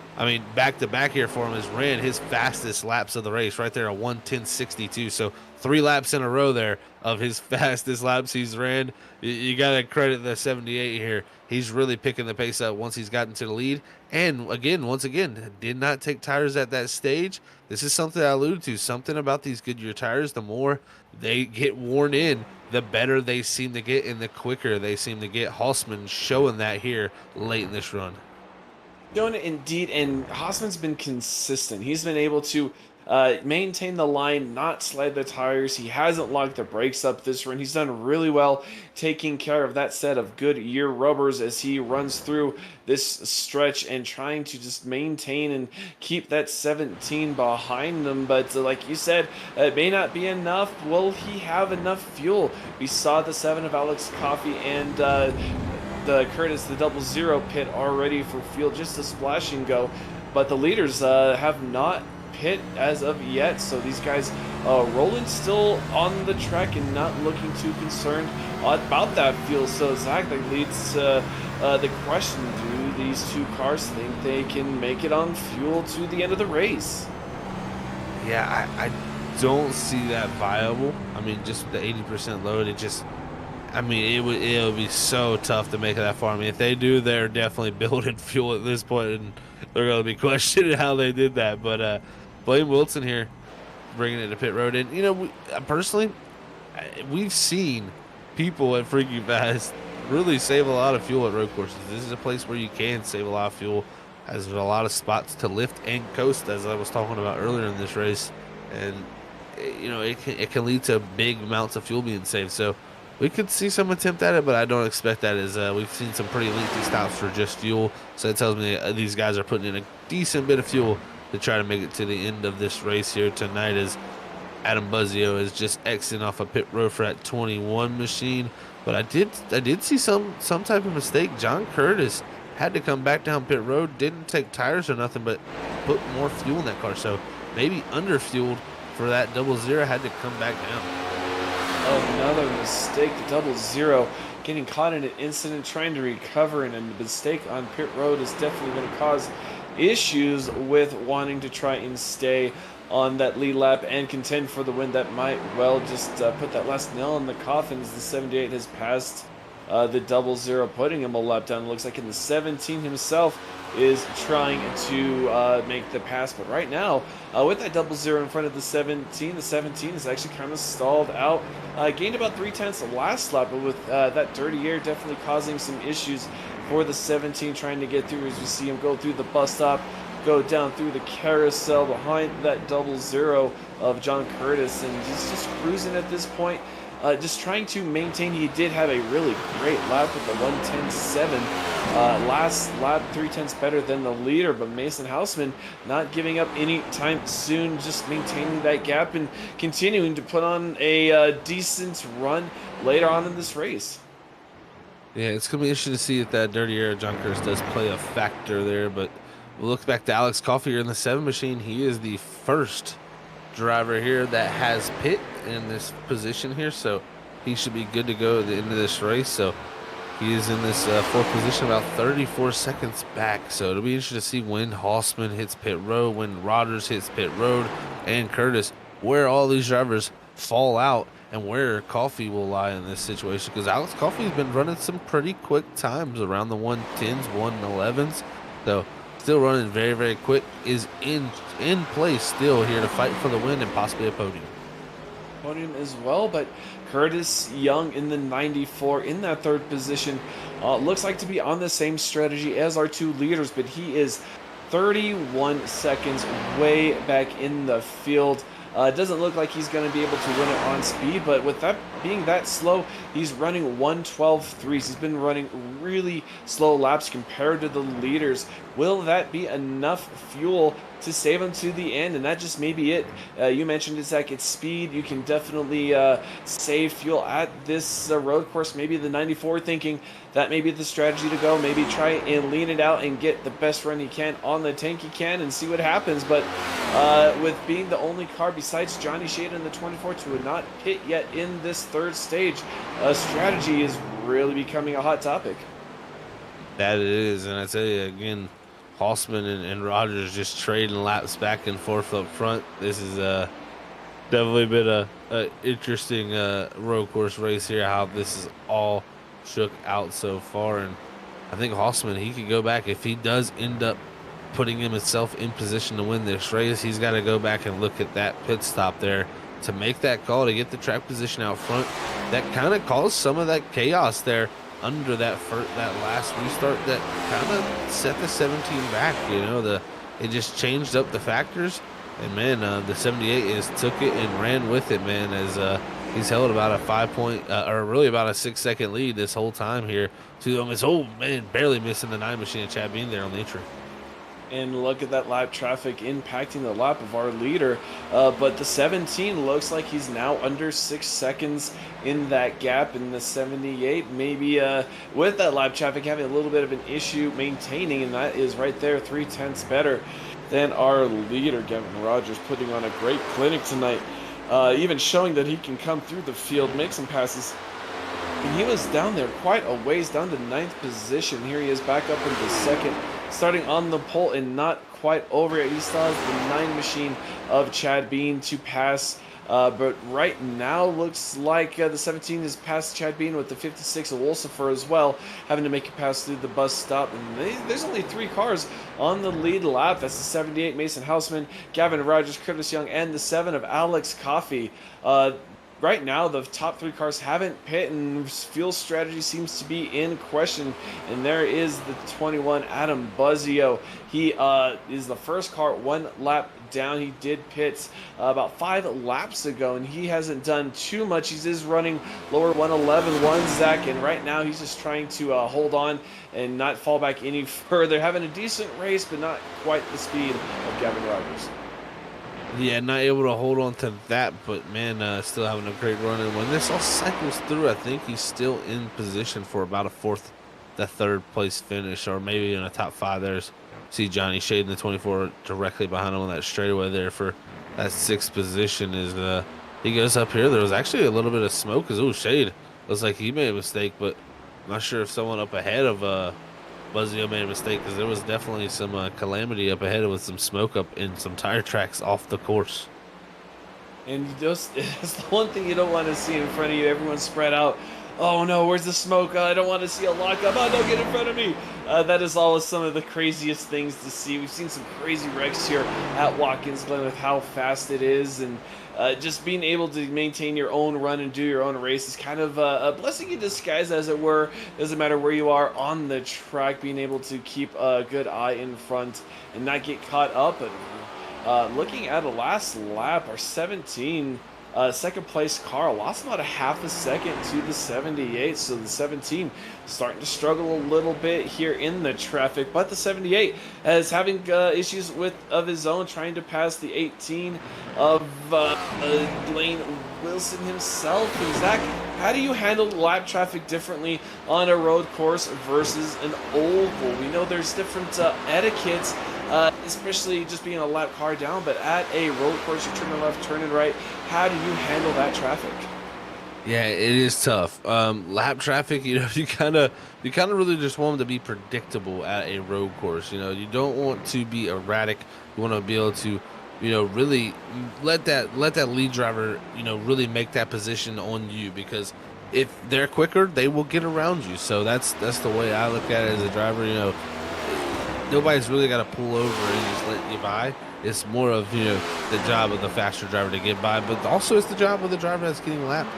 back-to-back here for him has ran his fastest laps of the race right there, a 1:10.62. So 3 laps in a row there of his fastest laps he's ran. You got to credit the 78 here. He's really picking the pace up once he's gotten to the lead. And once again, did not take tires at that stage. This is something I alluded to. Something about these Goodyear tires, the more they get worn in, the better they seem to get and the quicker they seem to get. Halsman showing that here late in this run. Shown it indeed, and Haasman's been consistent. He's been able to maintain the line, not slide the tires. He hasn't locked the brakes up this run. He's done really well taking care of that set of Goodyear rubbers as he runs through this stretch and trying to just maintain and keep that 17 behind him. But like you said, it may not be enough. Will he have enough fuel? We saw the 7 of Alex Coffey and the Curtis, the 00 pit already for fuel, just a splash and go. But the leaders have not pit as of yet, so these guys rolling still on the track and not looking too concerned about that fuel. So Zach, that leads to the question, do these two cars think they can make it on fuel to the end of the race? Yeah, I don't see that viable. I mean, just with the 80% load, it would be so tough to make it that far. I mean, if they do, they're definitely building fuel at this point, and they're going to be questioning how they did that. But Blaine Wilson here, bringing it to pit road, and personally, we've seen people at Freaky Fast really save a lot of fuel at road courses. This is a place where you can save a lot of fuel, as there's a lot of spots to lift and coast, as I was talking about earlier in this race, and it can lead to big amounts of fuel being saved. So we could see some attempt at it, but I don't expect that, as we've seen some pretty lengthy stops for just fuel. So it tells me these guys are putting in a decent bit of fuel to try to make it to the end of this race here tonight, as Adam Buzzio is just exiting off a pit road for that 21 machine. But I did see some type of mistake. John Curtis had to come back down pit road, didn't take tires or nothing, but put more fuel in that car. So maybe under-fueled for that 00, had to come back down. Another mistake, the 00 getting caught in an incident, trying to recover, and a mistake on pit road is definitely going to cause issues with wanting to try and stay on that lead lap and contend for the win. That might well just put that last nail in the coffin, as the 78 has passed the 00, putting him a lap down. It looks like in the 17 himself is trying to make the pass, but right now with that 00 in front of the 17 is actually kind of stalled out. Gained about 3/10 the last lap, but with that dirty air definitely causing some issues for the 17 trying to get through, as you see him go through the bus stop, go down through the carousel behind that 00 of John Curtis, and he's just cruising at this point, just trying to maintain. He did have a really great lap with the 1:10.7. Last lap 3/10 better than the leader, but Mason Houseman not giving up any time soon, just maintaining that gap and continuing to put on a decent run later on in this race. Yeah, it's going to be interesting to see if that dirty air of John Curtis does play a factor there. But we'll look back to Alex Coffey here in the 7 machine. He is the first driver here that has pit in this position here, so he should be good to go at the end of this race. So he is in this 4th position, about 34 seconds back. So it'll be interesting to see when Hausman hits pit road, when Rodgers hits pit road, and Curtis, where all these drivers fall out and where Coffey will lie in this situation, because Alex Coffey's been running some pretty quick times around the 110s, 111s. So still running very, very quick, is in place still here to fight for the win and possibly a podium. Podium as well, but Curtis Young in the 94 in that 3rd position. Looks like to be on the same strategy as our 2 leaders, but he is 31 seconds way back in the field. It doesn't look like he's going to be able to win it on speed, but with that being that slow, he's running 1:12.3. He's been running really slow laps compared to the leaders. Will that be enough fuel to save him to the end? And that just may be it. You mentioned it, Zach, it's speed. You can definitely save fuel at this road course. Maybe the 94 thinking that may be the strategy to go. Maybe try and lean it out and get the best run he can on the tank he can and see what happens. But with being the only car besides Johnny Shade in the 24 to not pit yet in this 3rd stage, strategy is really becoming a hot topic. That it is, and I tell you again, Hausman and Rodgers just trading laps back and forth up front. This is definitely been a interesting road course race here, how this is all shook out so far. And I think Hausman, he could go back if he does end up putting himself in position to win this race. He's got to go back and look at that pit stop there to make that call to get the track position out front. That kind of caused some of that chaos there under that last restart that kind of set the 17 back. It just changed up the factors, and man, the 78 took it and ran with it, man. As he's held about a 5-point, or really about a 6-second lead this whole time here to his barely missing the 9 machine of Chad Bean there on the entry. And look at that lap traffic impacting the lap of our leader. But the 17 looks like he's now under 6 seconds in that gap. In the 78, maybe with that lap traffic having a little bit of an issue maintaining, and that is right there 0.3 better than our leader, Gavin Rogers, putting on a great clinic tonight. Even showing that he can come through the field, make some passes. And he was down there quite a ways, down to 9th position. Here he is back up into 2nd, starting on the pole and not quite over it. He still has the 9 machine of Chad Bean to pass. But right now looks like the 17 has passed Chad Bean with the 56 of Wolsifer as well, having to make it pass through the bus stop. And there's only 3 cars on the lead lap. That's the 78 Mason Houseman, Gavin Rogers, Curtis Young, and the 7 of Alex Coffey. Right now, the top 3 cars haven't pit, and fuel strategy seems to be in question. And there is the 21, Adam Buzzio. He is the first car 1 lap down. He did pit about 5 laps ago, and he hasn't done too much. He is running lower 111.1, Zach, and right now he's just trying to hold on and not fall back any further. Having a decent race, but not quite the speed of Gavin Rogers. Yeah, not able to hold on to that, but man, still having a great run. And when this all cycles through, I think he's still in position for about a 3rd place finish, or maybe in a top 5. There's see Johnny Shade in the 24 directly behind him on that straightaway there for that 6th position. Is he goes up here. There was actually a little bit of smoke because Shade looks like he made a mistake, but I'm not sure if someone up ahead of Buzzio made a mistake, because there was definitely some calamity up ahead with some smoke up in some tire tracks off the course. And it's the one thing you don't want to see in front of you. Everyone's spread out. Oh no, where's the smoke? I don't want to see a lockup. Oh, don't get in front of me. That is always some of the craziest things to see. We've seen some crazy wrecks here at Watkins Glen with how fast it is, and just being able to maintain your own run and do your own race is kind of a blessing in disguise, as it were. Doesn't matter where you are on the track, being able to keep a good eye in front and not get caught up. But looking at the last lap, our 17 second place car lost about a 0.5 second to the 78, so the 17 starting to struggle a little bit here in the traffic, but the 78 is having issues of his own, trying to pass the 18 of Blaine Wilson himself. And Zach, how do you handle lap traffic differently on a road course versus an oval? We know there's different etiquettes, especially just being a lap car down, but at a road course, you're turning left, turning right. How do you handle that traffic? Yeah, it is tough. Lap traffic, you kind of really just want them to be predictable at a road course. You don't want to be erratic. You want to be able to, really let that lead driver, really make that position on you, because if they're quicker, they will get around you. So that's the way I look at it as a driver. Nobody's really got to pull over and just let you by. It's more of, the job of the faster driver to get by, but also it's the job of the driver that's getting lapped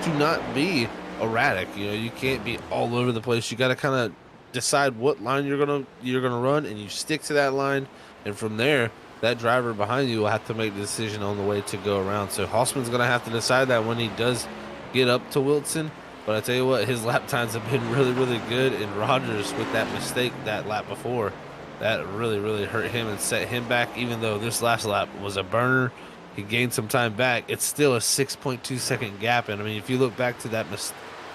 to not be erratic. You can't be all over the place. You got to kind of decide what line you're gonna run, and you stick to that line. And from there, that driver behind you will have to make the decision on the way to go around. So Hausman's gonna have to decide that when he does get up to Wilson. But I tell you what, his lap times have been really, really good. And Rogers, with that mistake that lap before, that really, really hurt him and set him back. Even though this last lap was a burner, he gained some time back. It's still a 6.2 second gap. And I mean, if you look back to that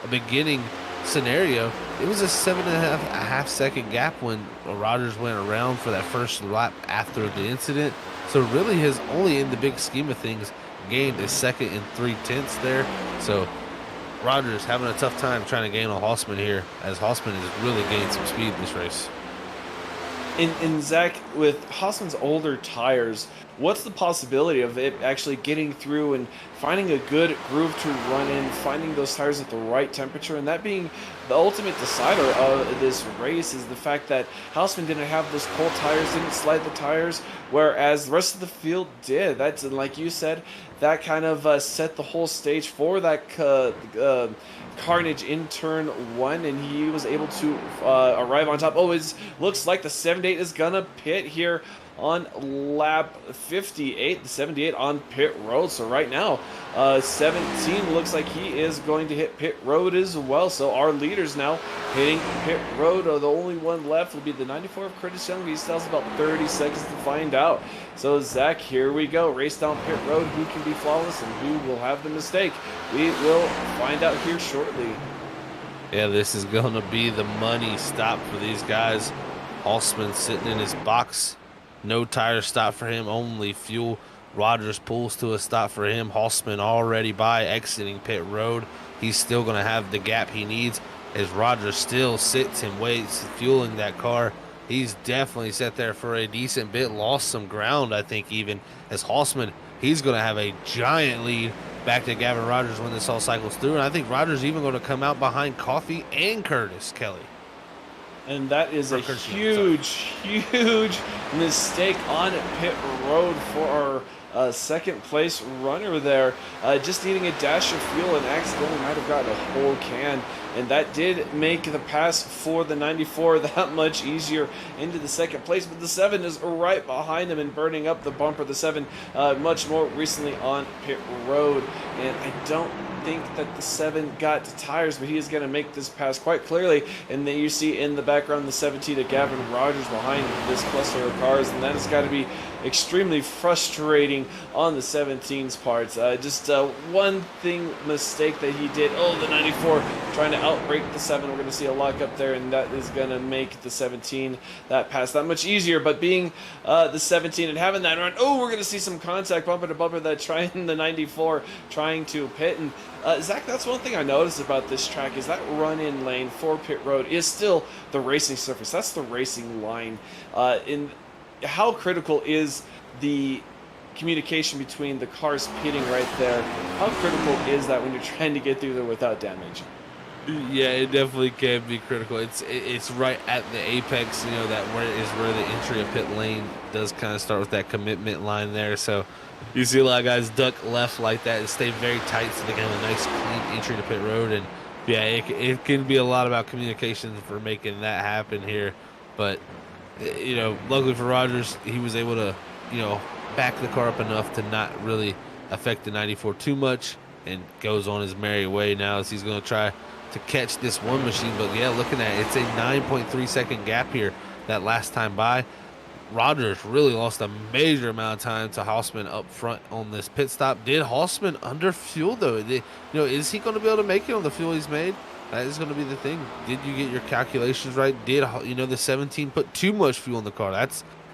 beginning scenario, it was a 7.5 second gap when Rogers went around for that first lap after the incident. So really, his only, in the big scheme of things, gained a 2 3/10 there. So Rogers having a tough time trying to gain on Hausman here, as Hausman has really gained some speed this race. And Zach, with Hausman's older tires, what's the possibility of it actually getting through and finding a good groove to run in, finding those tires at the right temperature, and that being the ultimate decider of this race is the fact that Hausman didn't have those cold tires, didn't slide the tires, whereas the rest of the field did. That's, like you said, that kind of set the whole stage for that carnage in turn 1, and he was able to arrive on top. Oh, it looks like the 78 is gonna pit here on lap 58, the 78 on pit road. So right now, 17 looks like he is going to hit pit road as well. So our leaders now hitting pit road. The only one left will be the 94 of Curtis Young. He still has about 30 seconds to find out. So Zach, here we go. Race down pit road. Who can be flawless and who will have the mistake? We will find out here shortly. Yeah, this is going to be the money stop for these guys. Halsman sitting in his box. No tire stop for him, only fuel. Rogers pulls to a stop for him. Halsman already by exiting pit road. He's still going to have the gap he needs as Rogers still sits and waits, fueling that car. He's definitely sat there for a decent bit, lost some ground, I think, even as Halsman. He's going to have a giant lead back to Gavin Rogers when this all cycles through. And I think Rogers even going to come out behind Coffey and Curtis Kelly. And that is a huge mistake on pit road for our second place runner there. Just needing a dash of fuel and accidentally might have gotten a whole can. And that did make the pass for the 94 that much easier into the second place. But the 7 is right behind him and burning up the bumper. The 7 much more recently on pit road. And I don't think that the 7 got to tires, but he is going to make this pass quite clearly. And then you see in the background the 17 of Gavin Rogers behind this cluster of cars, and that has got to be extremely frustrating on the 17's parts. Just one thing mistake that he did. Oh, the 94 trying to outbrake the 7. We're going to see a lock up there, and that is going to make the 17 that pass that much easier. But being the 17 and having that run, oh, we're going to see some contact bumper to bumper that trying the 94 trying to pit. And Zach, that's one thing I noticed about this track is that run-in lane for pit road is still the racing surface. That's the racing line. How critical is the communication between the cars pitting right there? How critical is that when you're trying to get through there without damage? Yeah, it definitely can be critical. It's right at the apex, you know, that where the entry of pit lane does kind of start with that commitment line there. So you see a lot of guys duck left like that and stay very tight so they can have a nice clean entry to pit road. And yeah, it can be a lot about communication for making that happen here. But you know, luckily for Rogers, he was able to, you know, back the car up enough to not really affect the 94 too much, and goes on his merry way now as he's going to try to catch this one machine. But yeah, looking at it, it's a 9.3 second gap here that last time by. Rogers really lost a major amount of time to Halsman up front on this pit stop. Did Halsman under fuel though? You know, is he going to be able to make it on the fuel he's made? That is going to be the thing. Did you get your calculations right? Did, you know, the 17 put too much fuel in the car?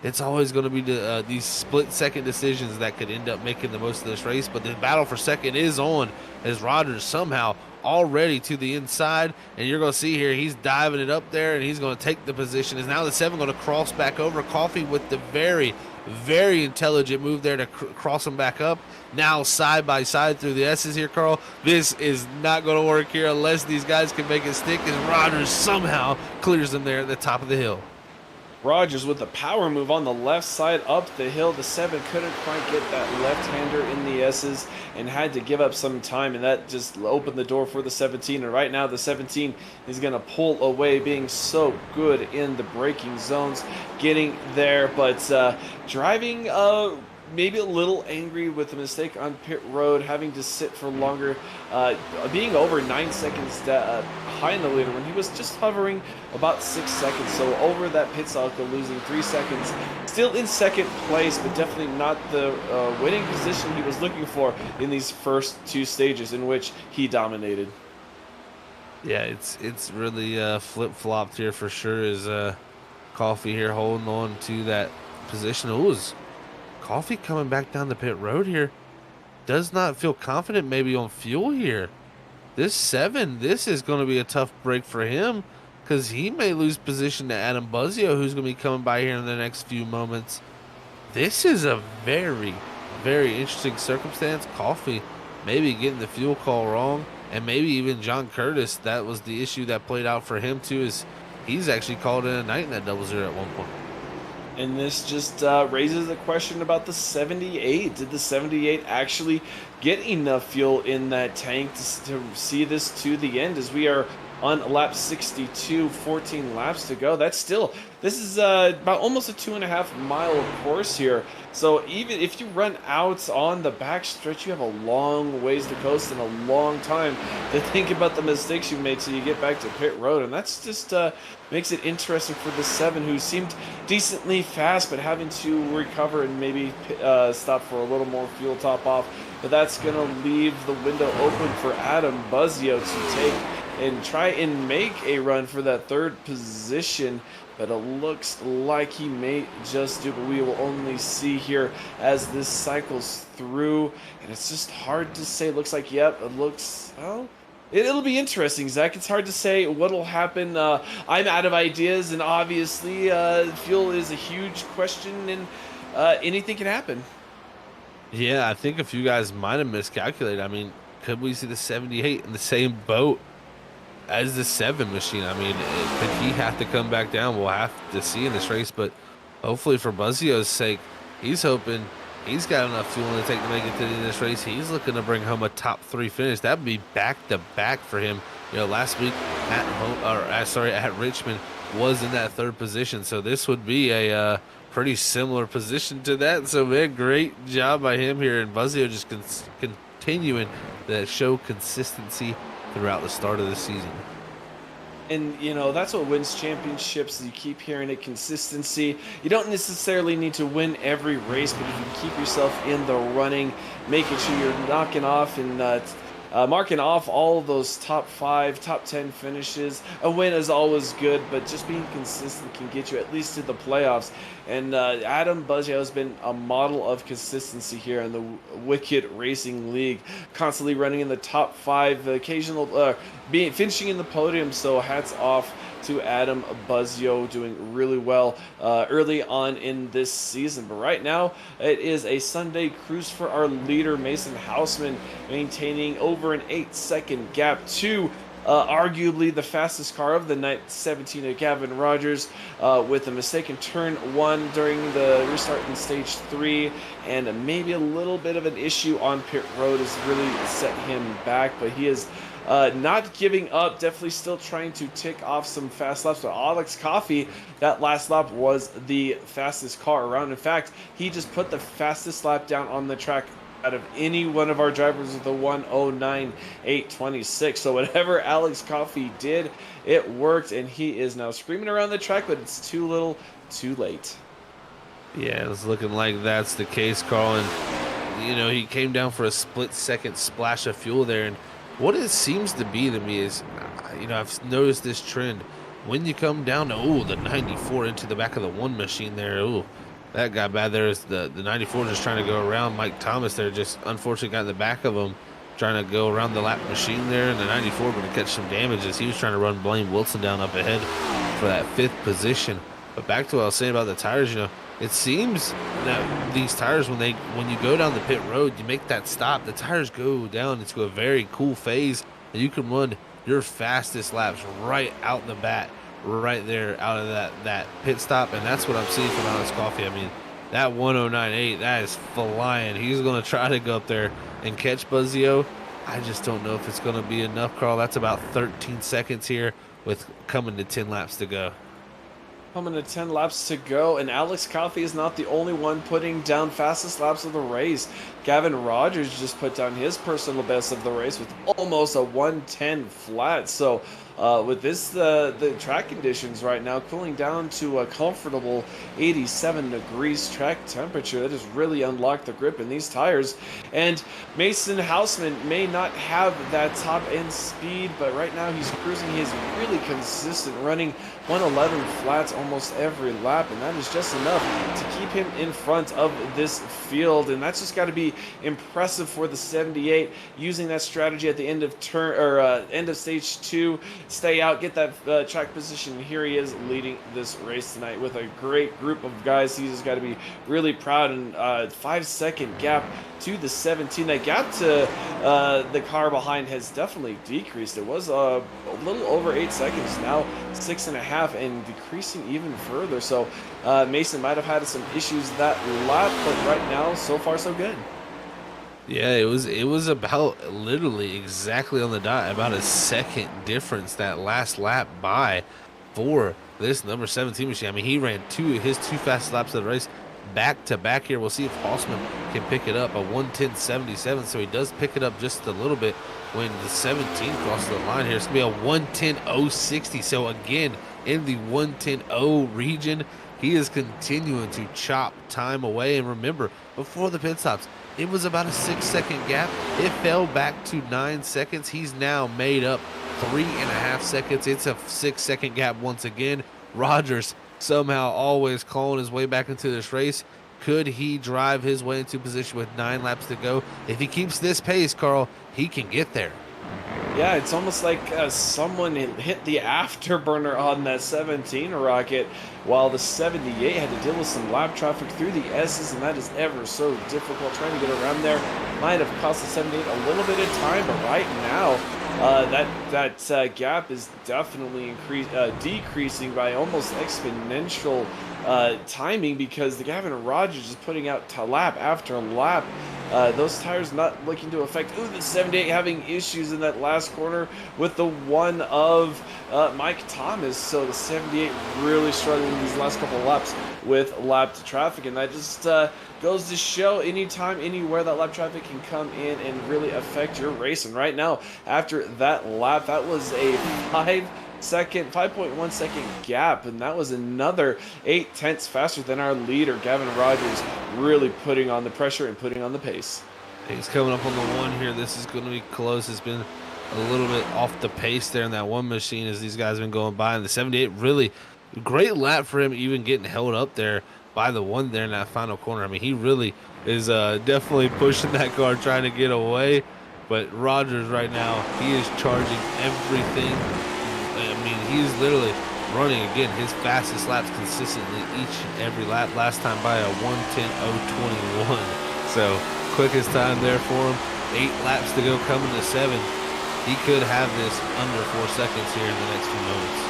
It's always going to be these split-second decisions that could end up making the most of this race. But the battle for second is on as Rogers somehow already to the inside. And you're going to see here, he's diving it up there, and he's going to take the position. Is now the 7 going to cross back over. Coffey with the very, very intelligent move there to cross him back up. Now side by side through the S's here, Carl. This is not going to work here unless these guys can make it stick, as Rogers somehow clears them there at the top of the hill. Rogers with the power move on the left side up the hill. The 7 couldn't quite get that left-hander in the S's and had to give up some time, and that just opened the door for the 17. And right now the 17 is going to pull away, being so good in the braking zones, getting there, but driving maybe a little angry with the mistake on pit road, having to sit for longer, being over 9 seconds high in the leader when he was just hovering about 6 seconds. So over that pit cycle, losing 3 seconds, still in second place, but definitely not the winning position he was looking for in these first 2 stages in which he dominated. Yeah, it's really flip-flopped here for sure, as Coffey here holding on to that position. It was Coffey coming back down the pit road here. Does not feel confident maybe on fuel here. This 7, this is going to be a tough break for him, because he may lose position to Adam Buzzio, who's going to be coming by here in the next few moments. This is a very, very interesting circumstance. Coffey maybe getting the fuel call wrong, and maybe even John Curtis, that was the issue that played out for him too, is he's actually called in a night in that 0-0 at one point. And this just raises a question about the 78. Did the 78 actually get enough fuel in that tank to see this to the end, as we are on lap 62, 14 laps to go? This is about almost a 2.5 mile course here. So even if you run out on the back stretch, you have a long ways to coast and a long time to think about the mistakes you made till you get back to pit road. And that's just makes it interesting for the 7, who seemed decently fast, but having to recover and maybe stop for a little more fuel top off. But that's going to leave the window open for Adam Buzzio to take and try and make a run for that 3rd position. But it looks like he may just do, but we will only see here as this cycles through. And it's just hard to say. It looks like, yep, it looks, well, it'll be interesting, Zach. It's hard to say what'll happen. I'm out of ideas, and obviously fuel is a huge question, and anything can happen. Yeah, I think a few guys might have miscalculated. I mean, could we see the 78 in the same boat as the 7 machine? I mean, could he have to come back down? We'll have to see in this race, but hopefully for Buzzio's sake, he's hoping he's got enough fuel in the tank to make it to the end of this race. He's looking to bring home a top 3 finish. That would be back-to-back for him. You know, last week at Richmond was in that 3rd position, so this would be a pretty similar position to that. So, man, great job by him here, and Buzzio just continuing to show consistency throughout the start of the season. And, you know, that's what wins championships. You keep hearing it, consistency. You don't necessarily need to win every race, but if you keep yourself in the running, making sure you're knocking off and marking off all of those top 5, top 10 finishes. A win is always good, but just being consistent can get you at least to the playoffs. And Adam Buzzio has been a model of consistency here in the Wicked Racing League, constantly running in the top 5, occasional finishing in the podium. So hats off to Adam Buzzio, doing really well early on in this season. But right now, it is a Sunday cruise for our leader, Mason Houseman, maintaining over an 8-second gap to arguably the fastest car of the night, 17 of Gavin Rogers, with a mistake in turn 1 during the restart in stage 3, and maybe a little bit of an issue on pit road has really set him back. But he is not giving up, definitely still trying to tick off some fast laps. But Alex Coffey, that last lap was the fastest car around. In fact, he just put the fastest lap down on the track out of any one of our drivers with the 1:09.826. So whatever Alex Coffey did, it worked, and he is now screaming around the track, but it's too little, too late. Yeah, it's looking like that's the case, Carl. And, you know, he came down for a split-second splash of fuel there, and what it seems to be to me is, you know, I've noticed this trend. When you come down to, the 94 into the back of the 1 machine there, that got bad there. Is the 94 just trying to go around Mike Thomas there, just unfortunately got in the back of him, trying to go around the lap machine there, and the 94 going to catch some damages. He was trying to run Blaine Wilson down up ahead for that 5th position. But back to what I was saying about the tires, you know, it seems that these tires, when you go down the pit road, you make that stop, the tires go down into a very cool phase, and you can run your fastest laps right out the bat, right there out of that pit stop. And that's what I'm seeing from Alex Coffey. I mean, that 1:09.8, that is flying. He's going to try to go up there and catch Buzzio. I just don't know if it's going to be enough, Carl. That's about 13 seconds here with coming to 10 laps to go. Coming to 10 laps to go, and Alex Coffey is not the only one putting down fastest laps of the race. Gavin Rogers just put down his personal best of the race with almost a 1:10 flat. So with the track conditions right now cooling down to a comfortable 87 degrees track temperature, that has really unlocked the grip in these tires. And Mason Houseman may not have that top end speed, but right now he's cruising. He's really consistent, running 111 flats almost every lap, and that is just enough to keep him in front of this field. And that's just got to be impressive for the 78, using that strategy at the end of end of stage 2 stay out, get that track position. And here he is leading this race tonight with a great group of guys. He's just got to be really proud. And 5-second gap to the 17. That gap to the car behind has definitely decreased. It was a little over 8 seconds, now 6.5, and decreasing even further. So Mason might have had some issues that lap, but right now, so far so good. Yeah, it was about literally exactly on the dot, about a second difference that last lap by for this number 17 machine. I mean, he ran his two fastest laps of the race back to back here. We'll see if Hausman can pick it up, a 1:10.77. So he does pick it up just a little bit when the 17 crosses the line here. It's gonna be a 1:10.060. So again, in the 1:10.0 region, he is continuing to chop time away. And remember, before the pit stops, it was about a 6-second gap. It fell back to 9 seconds. He's now made up 3.5 seconds. It's a 6-second gap once again. Rogers somehow always clawing his way back into this race. Could he drive his way into position with 9 laps to go? If he keeps this pace, Carl, he can get there. Yeah, it's almost like someone hit the afterburner on that 17 rocket, while the 78 had to deal with some lap traffic through the S's, and that is ever so difficult. Trying to get around there might have cost the 78 a little bit of time, but right now that gap is definitely decreasing by almost exponential timing, because the Gavin Rogers is putting out lap after lap. Those tires not looking to affect. Ooh, the 78 having issues in that last corner with the one of Mike Thomas. So the 78 really struggling these last couple of laps with lap traffic, and that just goes to show anytime, anywhere that lap traffic can come in and really affect your race. And right now, after that lap, that was a 5.1 second gap, and that was another 0.8 faster than our leader, Gavin Rogers, really putting on the pressure and putting on the pace. He's coming up on the one here. This is going to be close. It's been a little bit off the pace there in that one machine as these guys have been going by, and the 78 really great lap for him, even getting held up there by the one there in that final corner. I mean, he really is definitely pushing that car, trying to get away, but Rogers right now, he is charging everything. I mean, he's literally running, again, his fastest laps consistently each and every lap. Last time by a 1:10.021. So, quickest time there for him. 8 laps to go coming to 7. He could have this under 4 seconds here in the next few moments.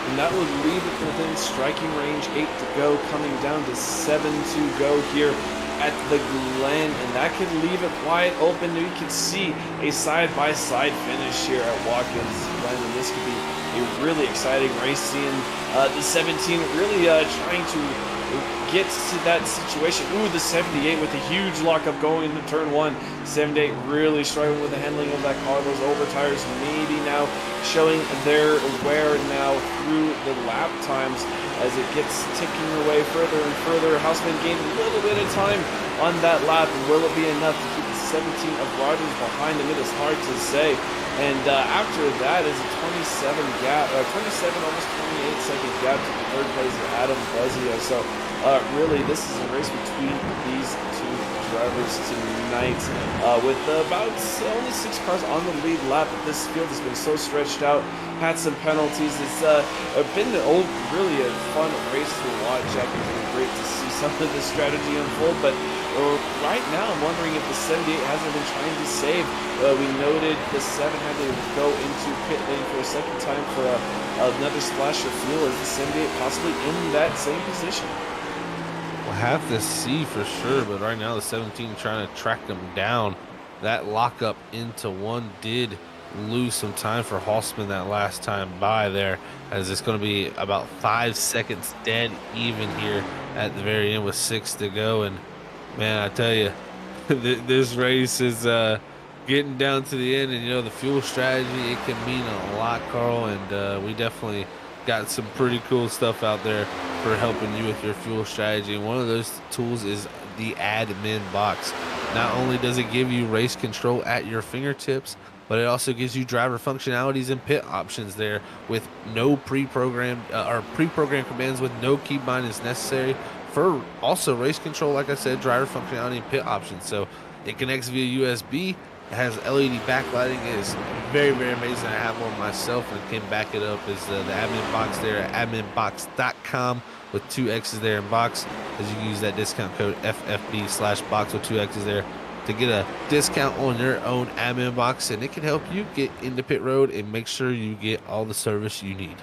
And that would leave it within striking range. 8 to go, coming down to 7 to go here at the Glen, and that could leave it wide open. You can see a side-by-side finish here at Watkins Glen, and this could be a really exciting race, seeing the 17 really trying to get to that situation. Ooh, the 78 with a huge lockup going into turn 1. 78 really struggling with the handling of that car. Those over tires maybe now showing their wear now through the lap times as it gets ticking away further and further. Hausman gained a little bit of time on that lap. Will it be enough to keep the 17 of Rogers behind him? It is hard to say. And after that is a 27 gap, 27, almost 28 second gap to the third place of Adam Buzzio. So really, this is a race between these two drivers tonight, with about only 6 cars on the lead lap. This field has been so stretched out, had some penalties. It's been really a fun race to watch. It's been great to see some of this strategy unfold, but right now I'm wondering if the 78 hasn't been trying to save. We noted the 7 had to go into pit lane for a second time for another splash of fuel. Is the 78 possibly in that same position? We'll have to see for sure, but right now the 17 trying to track them down. That lockup into 1 did lose some time for Hausman that last time by there, as it's going to be about 5 seconds dead even here at the very end with 6 to go. And man, I tell you, this race is getting down to the end, and you know, the fuel strategy, it can mean a lot, Carl, and we definitely got some pretty cool stuff out there for helping you with your fuel strategy. And one of those tools is the admin box. Not only does it give you race control at your fingertips, but it also gives you driver functionalities and pit options there with no pre-programmed or pre-programmed commands with no key bindings necessary for also race control, like I said, driver functionality and pit options. So it connects via USB, It has LED backlighting. It is very, very amazing. I have one myself and can back it up. Is the admin box there at adminbox.com with 2 X's there in box, as you can use that discount code FFB/box with 2 X's there to get a discount on your own admin box, and it can help you get into pit road and make sure you get all the service you need.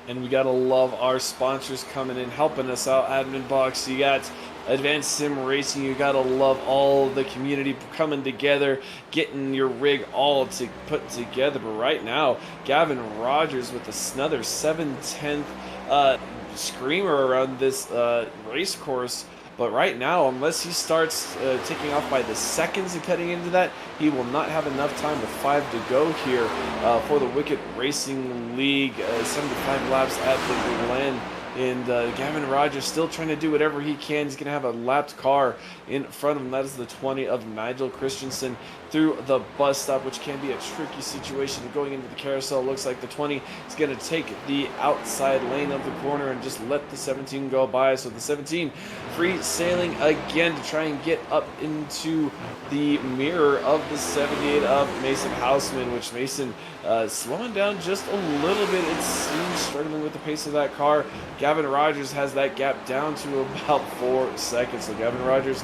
And we gotta love our sponsors coming in, helping us out. Admin Box, you got Advanced Sim Racing. You gotta love all the community coming together, getting your rig all to put together. But right now, Gavin Rogers with another 7/10 screamer around this race course. But right now, unless he starts taking off by the seconds and cutting into that, he will not have enough time with 5 to go here for the Wicked Racing League. 75 laps at the Glen. And Gavin Rogers still trying to do whatever he can. He's going to have a lapped car in front of him. That is the 20 of Nigel Christensen through the bus stop, which can be a tricky situation. Going into the carousel, looks like the 20 is going to take the outside lane of the corner and just let the 17 go by. So the 17 free sailing again to try and get up into the mirror of the 78 of Mason Houseman, which Mason slowing down just a little bit, it seems, struggling with the pace of that car. Gavin Rogers has that gap down to about 4 seconds. So Gavin Rogers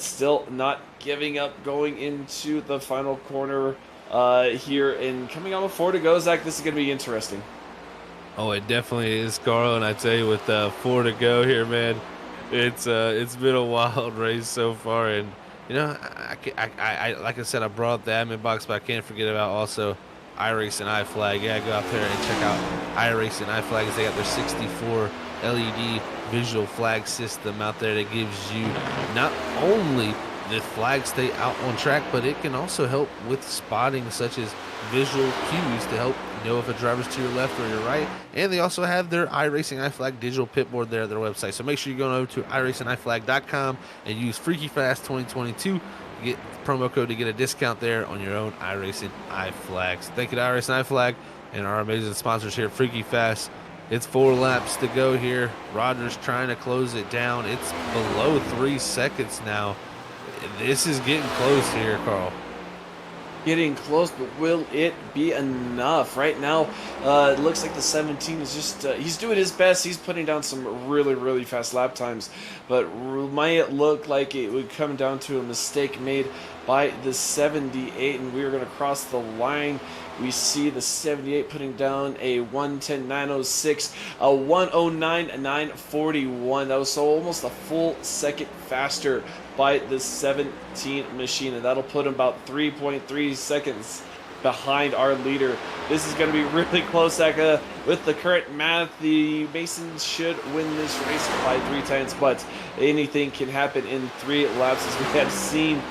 still not giving up going into the final corner here, and coming on with 4 to go. Zach, this is going to be interesting. Oh, it definitely is, Carl. And I tell you, with 4 to go here, man, it's been a wild race so far. And you know, I like I said, I brought up the admin box, but I can't forget about also iRacing iFlag. Yeah, go out there and check out iRacing iFlag, as they got their 64 LED visual flag system out there that gives you not only the flag stay out on track, but it can also help with spotting, such as visual cues to help know if a driver's to your left or your right. And they also have their iRacing iFlag digital pit board there at their website. So make sure you're going over to iRacingIFlag.com and use FreakyFast2022 to get the promo code to get a discount there on your own iRacing iFlags. Thank you to iRacing iFlag and our amazing sponsors here at Freaky Fast. It's 4 laps to go here. Rogers trying to close it down. It's below 3 seconds now. This is getting close here, Carl. Getting close, but will it be enough? Right now, it looks like the 17 is just, he's doing his best. He's putting down some really, really fast lap times, but might look like it would come down to a mistake made by the 78, and we're going to cross the line. We see the 78 putting down a 1:10.906, a 1:09.941. That was so almost a full second faster by the 17 machine, and that'll put him about 3.3 seconds behind our leader. This is going to be really close, Eka. With the current math, the Masons should win this race by 3 times, but anything can happen in 3 laps, as we have seen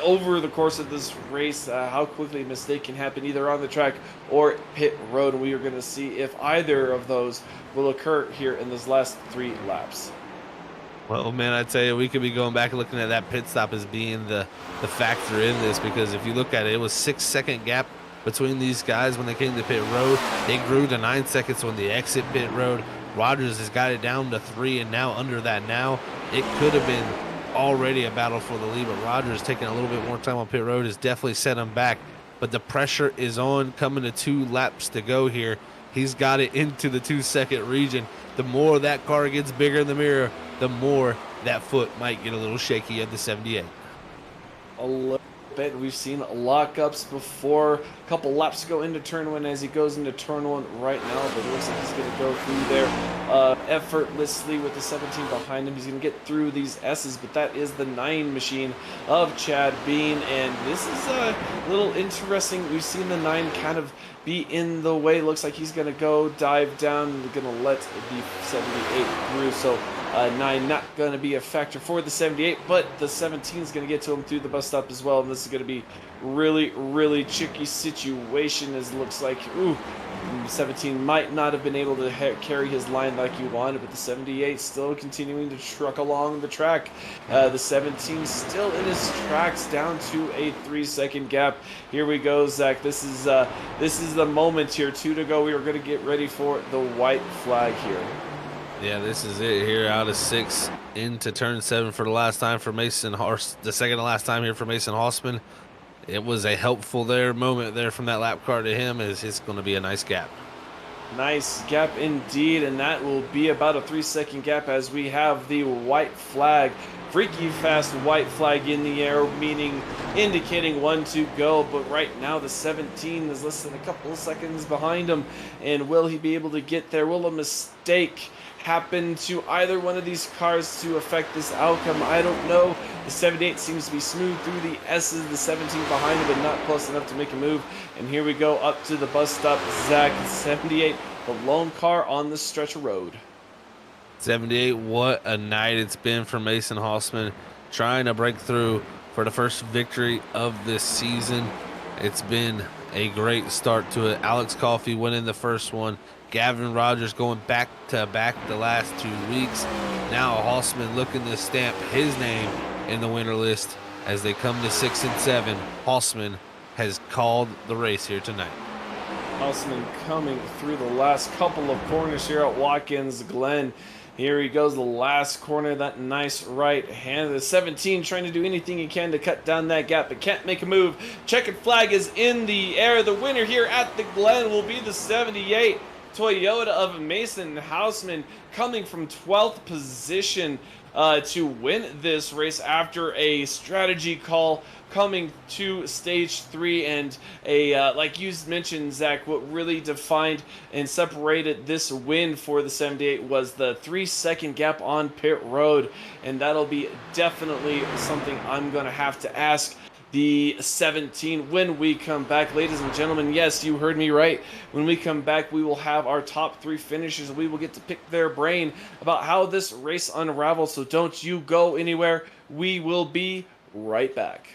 over the course of this race, how quickly a mistake can happen either on the track or pit road. We are going to see if either of those will occur here in those last 3 laps. Well, man, I tell you, we could be going back and looking at that pit stop as being the factor in this, because if you look at it, it was 6-second gap between these guys when they came to pit road. They grew to 9 seconds when they exit pit road. Rogers has got it down to 3, and now under that now. It could have been already a battle for the lead, but Rogers taking a little bit more time on pit road has definitely set him back. But the pressure is on, coming to 2 laps to go here. He's got it into the 2-second region. The more that car gets bigger in the mirror, the more that foot might get a little shaky at the 78. A little bit. We've seen lockups before. A couple laps ago into turn 1, as he goes into turn 1 right now, but it looks like he's going to go through there effortlessly with the 17 behind him. He's going to get through these S's, but that is the 9 machine of Chad Bean, and this is a little interesting. We've seen the 9 kind of be in the way. Looks like he's going to go dive down, going to let the 78 through, so 9 not going to be a factor for the 78, but the 17 is going to get to him through the bus stop as well, and this is going to be really, really tricky situation, as it looks like, 17 might not have been able to carry his line like he wanted, but the 78 still continuing to truck along the track. The 17 still in his tracks, down to a 3-second gap. Here we go, Zach. This is the moment here. 2 to go. We are going to get ready for the white flag here. Yeah, this is it here out of 6 into turn 7 for the last time for Mason Horse. The second to last time here for Mason Hossman. It was a helpful moment there from that lap car to him, as it's going to be a nice gap. Nice gap indeed, and that will be about a 3-second gap as we have the white flag. Freaky fast white flag in the air, meaning indicating 1 to go. But right now the 17 is less than a couple of seconds behind him. And will he be able to get there? Will a mistake happen to either one of these cars to affect this outcome? I don't know. The 78 seems to be smooth through the S's. The 17 behind him, but not close enough to make a move. And here we go up to the bus stop. Zach, 78, the lone car on the stretch of road. 78, what a night it's been for Mason Hossman, trying to break through for the first victory of this season. It's been a great start to it. Alex Coffey winning the first one. Gavin Rogers going back to back the last 2 weeks. Now Hossman looking to stamp his name in the winner list as they come to 6 and 7. Hossman has called the race here tonight. Hossman coming through the last couple of corners here at Watkins Glen. Here he goes, the last corner, that nice right hand. The 17 trying to do anything he can to cut down that gap, but can't make a move. Checkered flag is in the air. The winner here at the Glen will be the 78 Toyota of Mason Hossman, coming from 12th position to win this race after a strategy call coming to stage 3, and a like you mentioned, Zach, what really defined and separated this win for the 78 was the 3-second gap on pit road, and that'll be definitely something I'm gonna have to ask the 17 when we come back. Ladies and gentlemen, yes, you heard me right. When we come back, we will have our top 3 finishers. We will get to pick their brain about how this race unravels, so don't you go anywhere. We will be right back.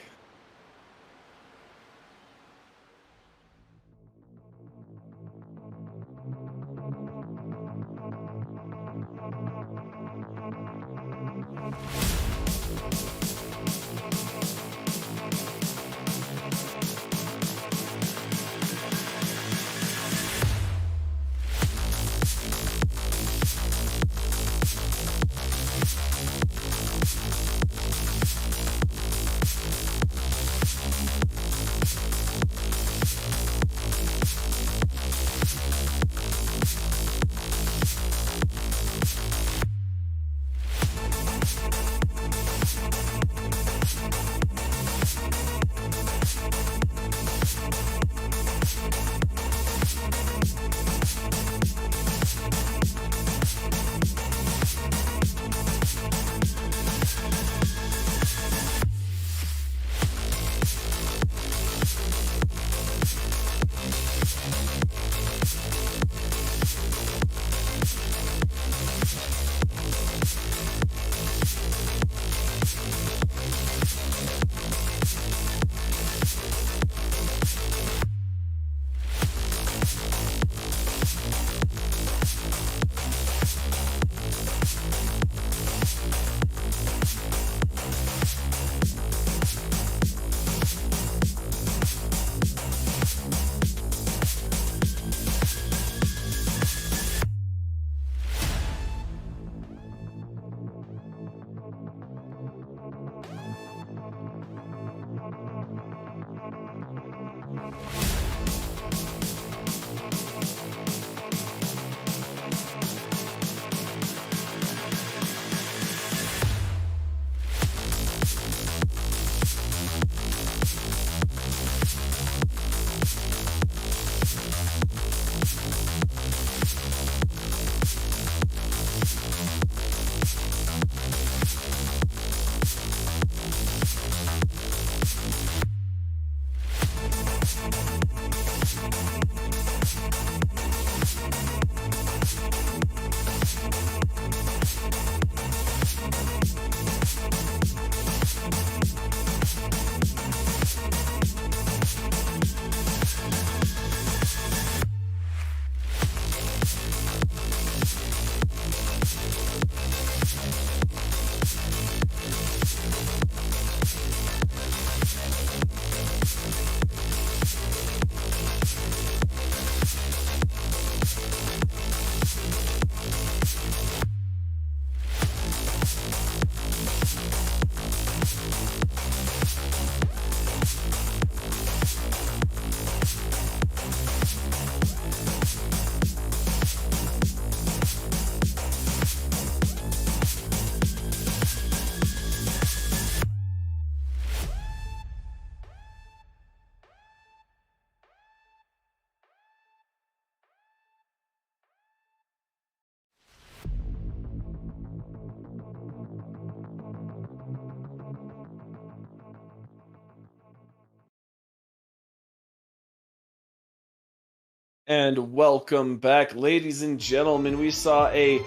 And welcome back, ladies and gentlemen. We saw a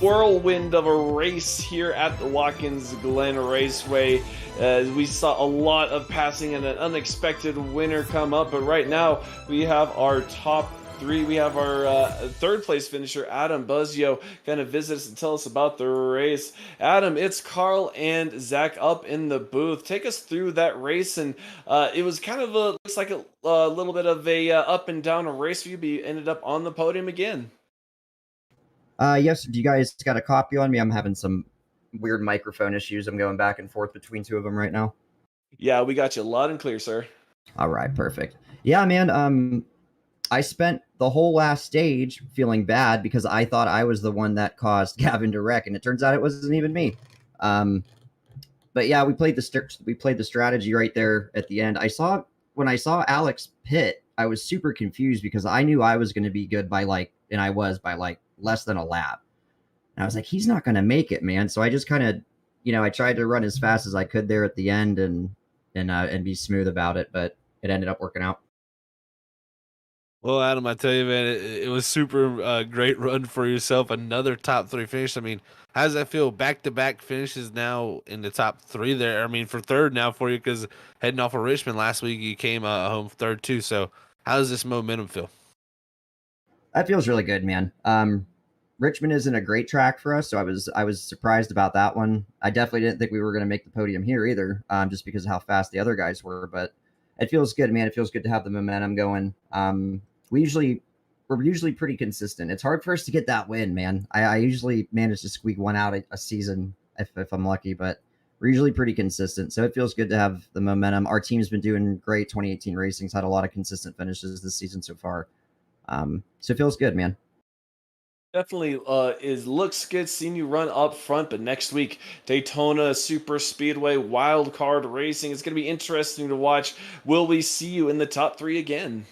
whirlwind of a race here at the Watkins Glen Raceway. We saw a lot of passing and an unexpected winner come up, but right now we have our top three. We have our third place finisher, Adam Buzzio, kind of visit us and tell us about the race. Adam, it's Carl and Zach up in the booth. Take us through that race, and it was kind of looks like a little bit of a up and down race for you, but you ended up on the podium again. Yes, do you guys got a copy on me? I'm having some weird microphone issues. I'm going back and forth between two of them right now. Yeah, we got you loud and clear, sir. All right, perfect. Yeah, man, I spent the whole last stage feeling bad because I thought I was the one that caused Gavin to wreck, and it turns out it wasn't even me. But yeah, we played the strategy right there at the end. When I saw Alex pit, I was super confused because I knew I was going to be good by I was by less than a lap. And I was like, he's not going to make it, man. So I just kind of, I tried to run as fast as I could there at the end and be smooth about it, but it ended up working out. Well, Adam, I tell you, man, it was super great run for yourself. Another top three finish. I mean, how does that feel? Back-to-back finishes now in the top three there. I mean, for third now for you because heading off of Richmond last week, you came home third too. So how does this momentum feel? That feels really good, man. Richmond isn't a great track for us, so I was surprised about that one. I definitely didn't think we were going to make the podium here either, just because of how fast the other guys were. But it feels good, man. It feels good to have the momentum going. We're usually pretty consistent. It's hard for us to get that win, man. I usually manage to squeak one out a season if I'm lucky, but we're usually pretty consistent. So it feels good to have the momentum. Our team's been doing great. 2018 Racing's had a lot of consistent finishes this season so far. So it feels good, man. Definitely looks good seeing you run up front, but next week Daytona Super Speedway Wild Card Racing. It's going to be interesting to watch. Will we see you in the top three again?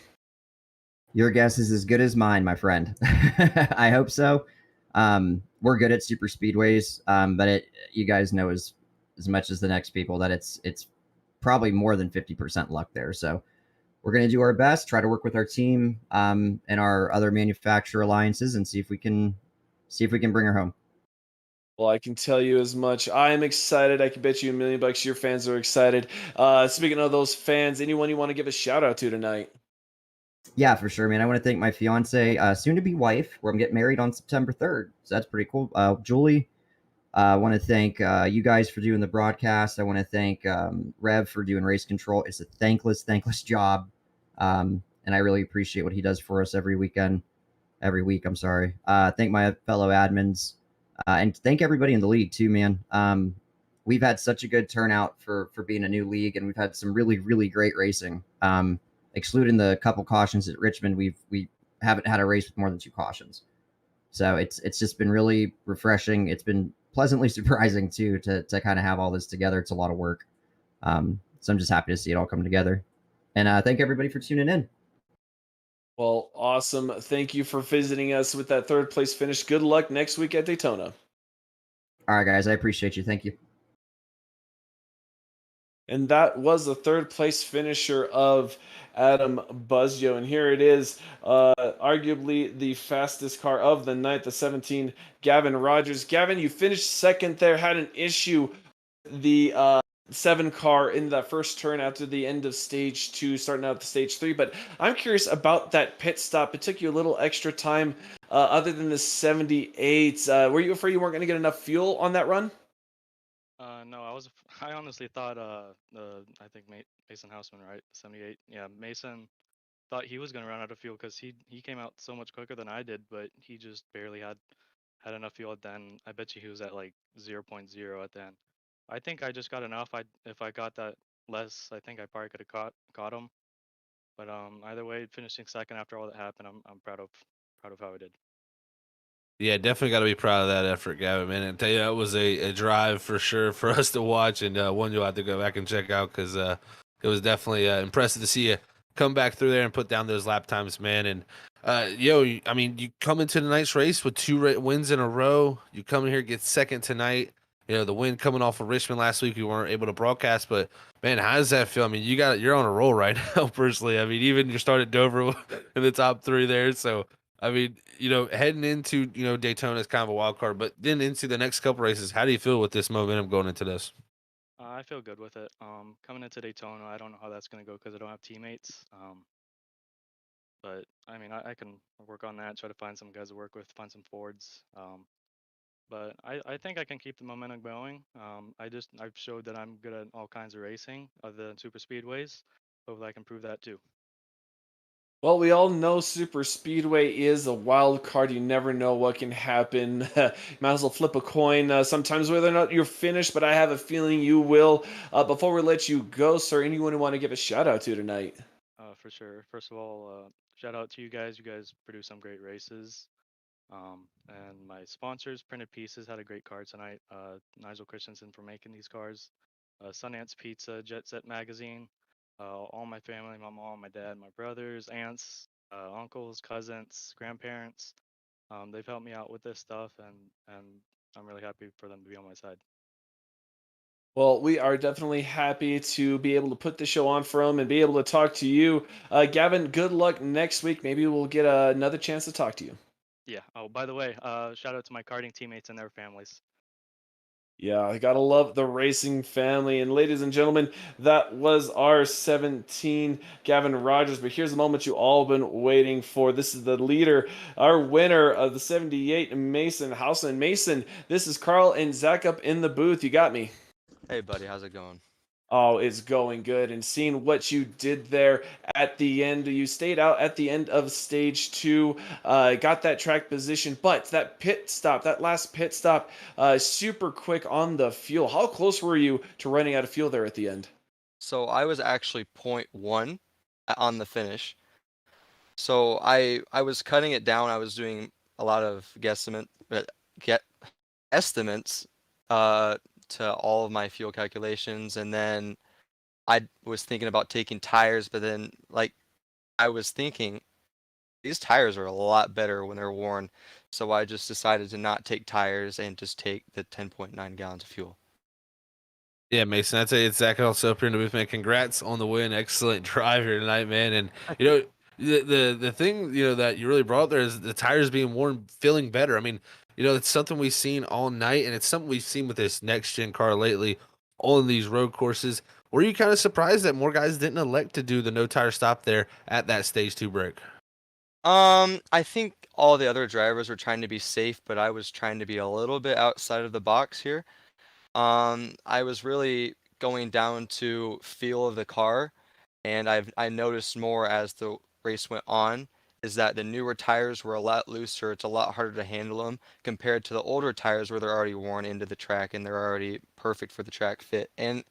Your guess is as good as mine, my friend. I hope so. We're good at super speedways, but you guys know as much as the next people that it's probably more than 50% luck there. So we're going to do our best, try to work with our team and our other manufacturer alliances, and see if we can bring her home. Well, I can tell you as much. I am excited. I can bet you $1 million your fans are excited. Speaking of those fans, anyone you want to give a shout out to tonight? Yeah, for sure, man. I want to thank my fiance, soon-to-be wife, where I'm getting married on September 3rd. So that's pretty cool. Julie, I want to thank you guys for doing the broadcast. I want to thank Rev for doing race control. It's a thankless job, and I really appreciate what he does for us every week. I'm sorry. Thank my fellow admins, and thank everybody in the league too, man. We've had such a good turnout for being a new league, and we've had some really, really great racing. Excluding the couple cautions at Richmond, we haven't had a race with more than 2 cautions. So it's just been really refreshing. It's been pleasantly surprising too to kind of have all this together. It's a lot of work. So I'm just happy to see it all come together. And thank everybody for tuning in. Well, awesome. Thank you for visiting us with that third place finish. Good luck next week at Daytona. All right, guys. I appreciate you. Thank you. And that was the third place finisher of Adam Buzzio. And here it is, arguably the fastest car of the night, the 17, Gavin Rogers. Gavin, you finished second there, had an issue the 7 car in that first turn after the end of stage 2, starting out the stage 3. But I'm curious about that pit stop. It took you a little extra time other than the 78. Were you afraid you weren't going to get enough fuel on that run? No, I honestly thought I think Mason Houseman, right? 78. Yeah, Mason thought he was gonna run out of fuel because he came out so much quicker than I did, but he just barely had enough fuel at the end. I bet you he was at like 0.0 at the end. I think I just got enough. If I got that less, I think I probably could have caught him. But either way, finishing second after all that happened, I'm proud of how I did. Yeah, definitely got to be proud of that effort, Gavin, man. And tell you, that was a drive for sure for us to watch, and one you'll have to go back and check out because it was definitely impressive to see you come back through there and put down those lap times, man. And, I mean, you come into tonight's race with 2 wins in a row. You come in here, get second tonight. the win coming off of Richmond last week, we weren't able to broadcast, but man, how does that feel? I mean, you're on a roll right now, personally. I mean, even you started Dover in the top 3 there. So, I mean, heading into, Daytona is kind of a wild card, but then into the next couple races, how do you feel with this momentum going into this? I feel good with it. Coming into Daytona, I don't know how that's going to go because I don't have teammates. But I mean, I can work on that, try to find some guys to work with, find some Fords. But I think I can keep the momentum going. I've showed that I'm good at all kinds of racing other than super speedways. Hopefully I can prove that too. Well, we all know super speedway is a wild card. You never know what can happen. You might as well flip a coin sometimes whether or not you're finished, but I have a feeling you will. Before we let you go, sir, anyone you want to give a shout out to tonight? For sure. First of all, shout out to you guys. You guys produce some great races. And my sponsors, Printed Pieces, had a great car tonight. Nigel Christensen for making these cars. Sunance Pizza, Jet Set Magazine. All my family, my mom, my dad, my brothers, aunts, uncles, cousins, grandparents. They've helped me out with this stuff, and I'm really happy for them to be on my side. Well, we are definitely happy to be able to put the show on for him and be able to talk to you. Gavin, good luck next week. Maybe we'll get another chance to talk to you. Yeah. Oh, by the way, shout out to my karting teammates and their families. Yeah, I gotta love the racing family. And ladies and gentlemen, that was our 17 Gavin Rogers. But here's the moment you all been waiting for. This is the leader, our winner of the 78, Mason Houseland. Mason, this is Carl and Zach up in the booth. You got me. Hey, buddy, how's it going? Oh, it's going good. And seeing what you did there at the end, you stayed out at the end of stage 2, got that track position, but that pit stop, that last pit stop, super quick on the fuel. How close were you to running out of fuel there at the end? So I was actually .1 on the finish. So I was cutting it down. I was doing a lot of get estimates uh to all of my fuel calculations, and then I was thinking about taking tires, but then like I was thinking these tires are a lot better when they're worn. So I just decided to not take tires and just take the 10.9 gallons of fuel. Yeah, Mason, I'd say it's Zach also up here in the booth, man. Congrats on the win. Excellent drive here tonight, man. And the thing that you really brought up there is the tires being worn, feeling better. I mean, it's something we've seen all night, and it's something we've seen with this next gen car lately on these road courses. Were you kind of surprised that more guys didn't elect to do the no tire stop there at that stage 2 break? I think all the other drivers were trying to be safe, but I was trying to be a little bit outside of the box here. I was really going down to feel of the car, and I noticed more as the race went on is that the newer tires were a lot looser. It's a lot harder to handle them compared to the older tires where they're already worn into the track and they're already perfect for the track fit. And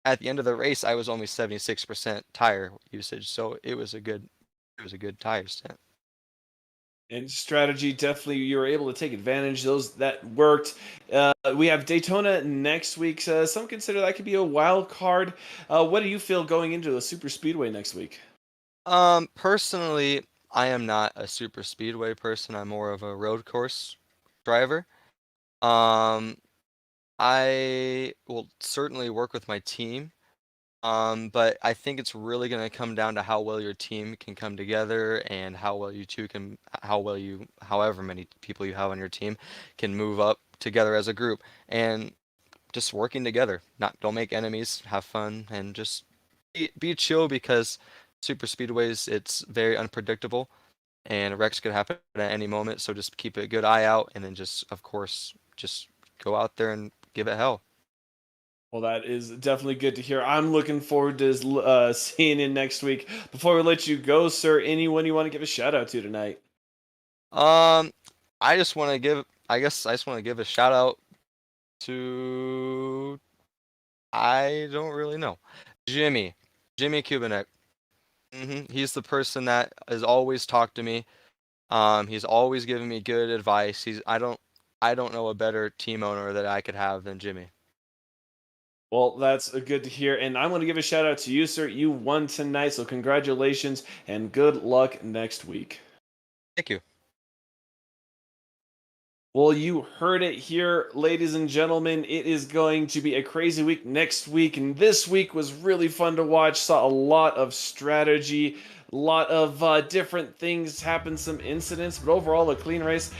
at the end of the race, I was only 76% tire usage, so it was a good tire stint. And strategy, definitely, you were able to take advantage. Those that worked. We have Daytona next week. Some consider that could be a wild card. What do you feel going into a super speedway next week? Personally, I am not a super speedway person. I'm more of a road course driver. Um, I will certainly work with my team. But I think it's really going to come down to how well your team can come together and how well you two can, how well you, however many people you have on your team can move up together as a group and just working together. Don't make enemies, have fun, and just be chill because super speedways, it's very unpredictable and wrecks could happen at any moment. So just keep a good eye out and then just, of course, just go out there and give it hell. Well, that is definitely good to hear. I'm looking forward to seeing you next week. Before we let you go, sir, anyone you want to give a shout out to tonight? Um, I guess I just want to give a shout out to, I don't really know, Jimmy Kubinek. He's the person that has always talked to me. He's always given me good advice. I don't know a better team owner that I could have than Jimmy. Well, that's good to hear. And I'm going to give a shout out to you, sir. You won tonight, so congratulations and good luck next week. Thank you. Well, you heard it here, ladies and gentlemen. It is going to be a crazy week next week, and this week was really fun to watch. Saw a lot of strategy, a lot of different things happen, some incidents, but overall a clean race.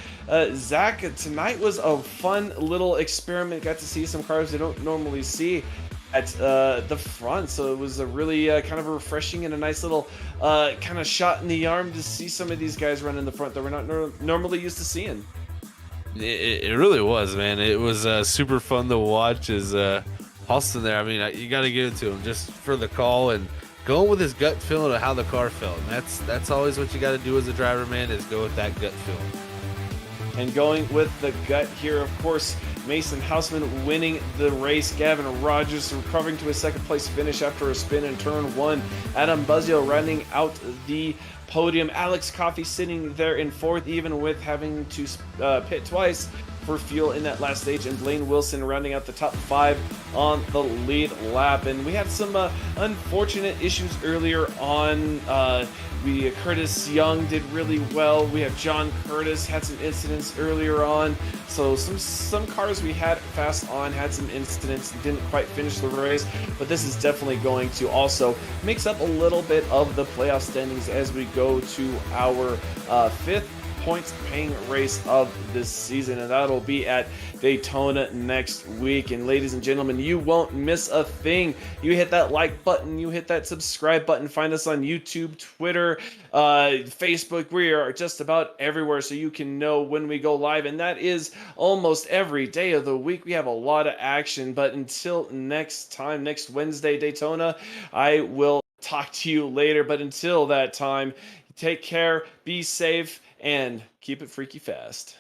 Zach, tonight was a fun little experiment. Got to see some cars they don't normally see at the front, so it was a really kind of refreshing and a nice little kind of shot in the arm to see some of these guys run in the front that we're not normally used to seeing. It really was, man. It was super fun to watch as Halston there. I mean, you got to give it to him just for the call and going with his gut feeling of how the car felt. And that's always what you got to do as a driver, man, is go with that gut feeling. And going with the gut here, of course, Mason Houseman winning the race. Gavin Rogers recovering to a second place finish after a spin in turn one. Adam Buzzio rounding out the podium. Alex Coffey sitting there in fourth, even with having to pit twice for fuel in that last stage. And Blaine Wilson rounding out the top five on the lead lap. And we had some unfortunate issues earlier on. Curtis Young did really well. We have John Curtis had some incidents earlier on. So some cars we had fast on had some incidents and didn't quite finish the race. But this is definitely going to also mix up a little bit of the playoff standings as we go to our fifth points paying race of this season, and that'll be at Daytona next week. And ladies and gentlemen, you won't miss a thing. You hit that like button, you hit that subscribe button. Find us on YouTube, Twitter, Facebook. We are just about everywhere, so you can know when we go live, and that is almost every day of the week. We have a lot of action. But until next time, next Wednesday, Daytona, I will talk to you later. But until that time, take care, be safe, and keep it freaky fast.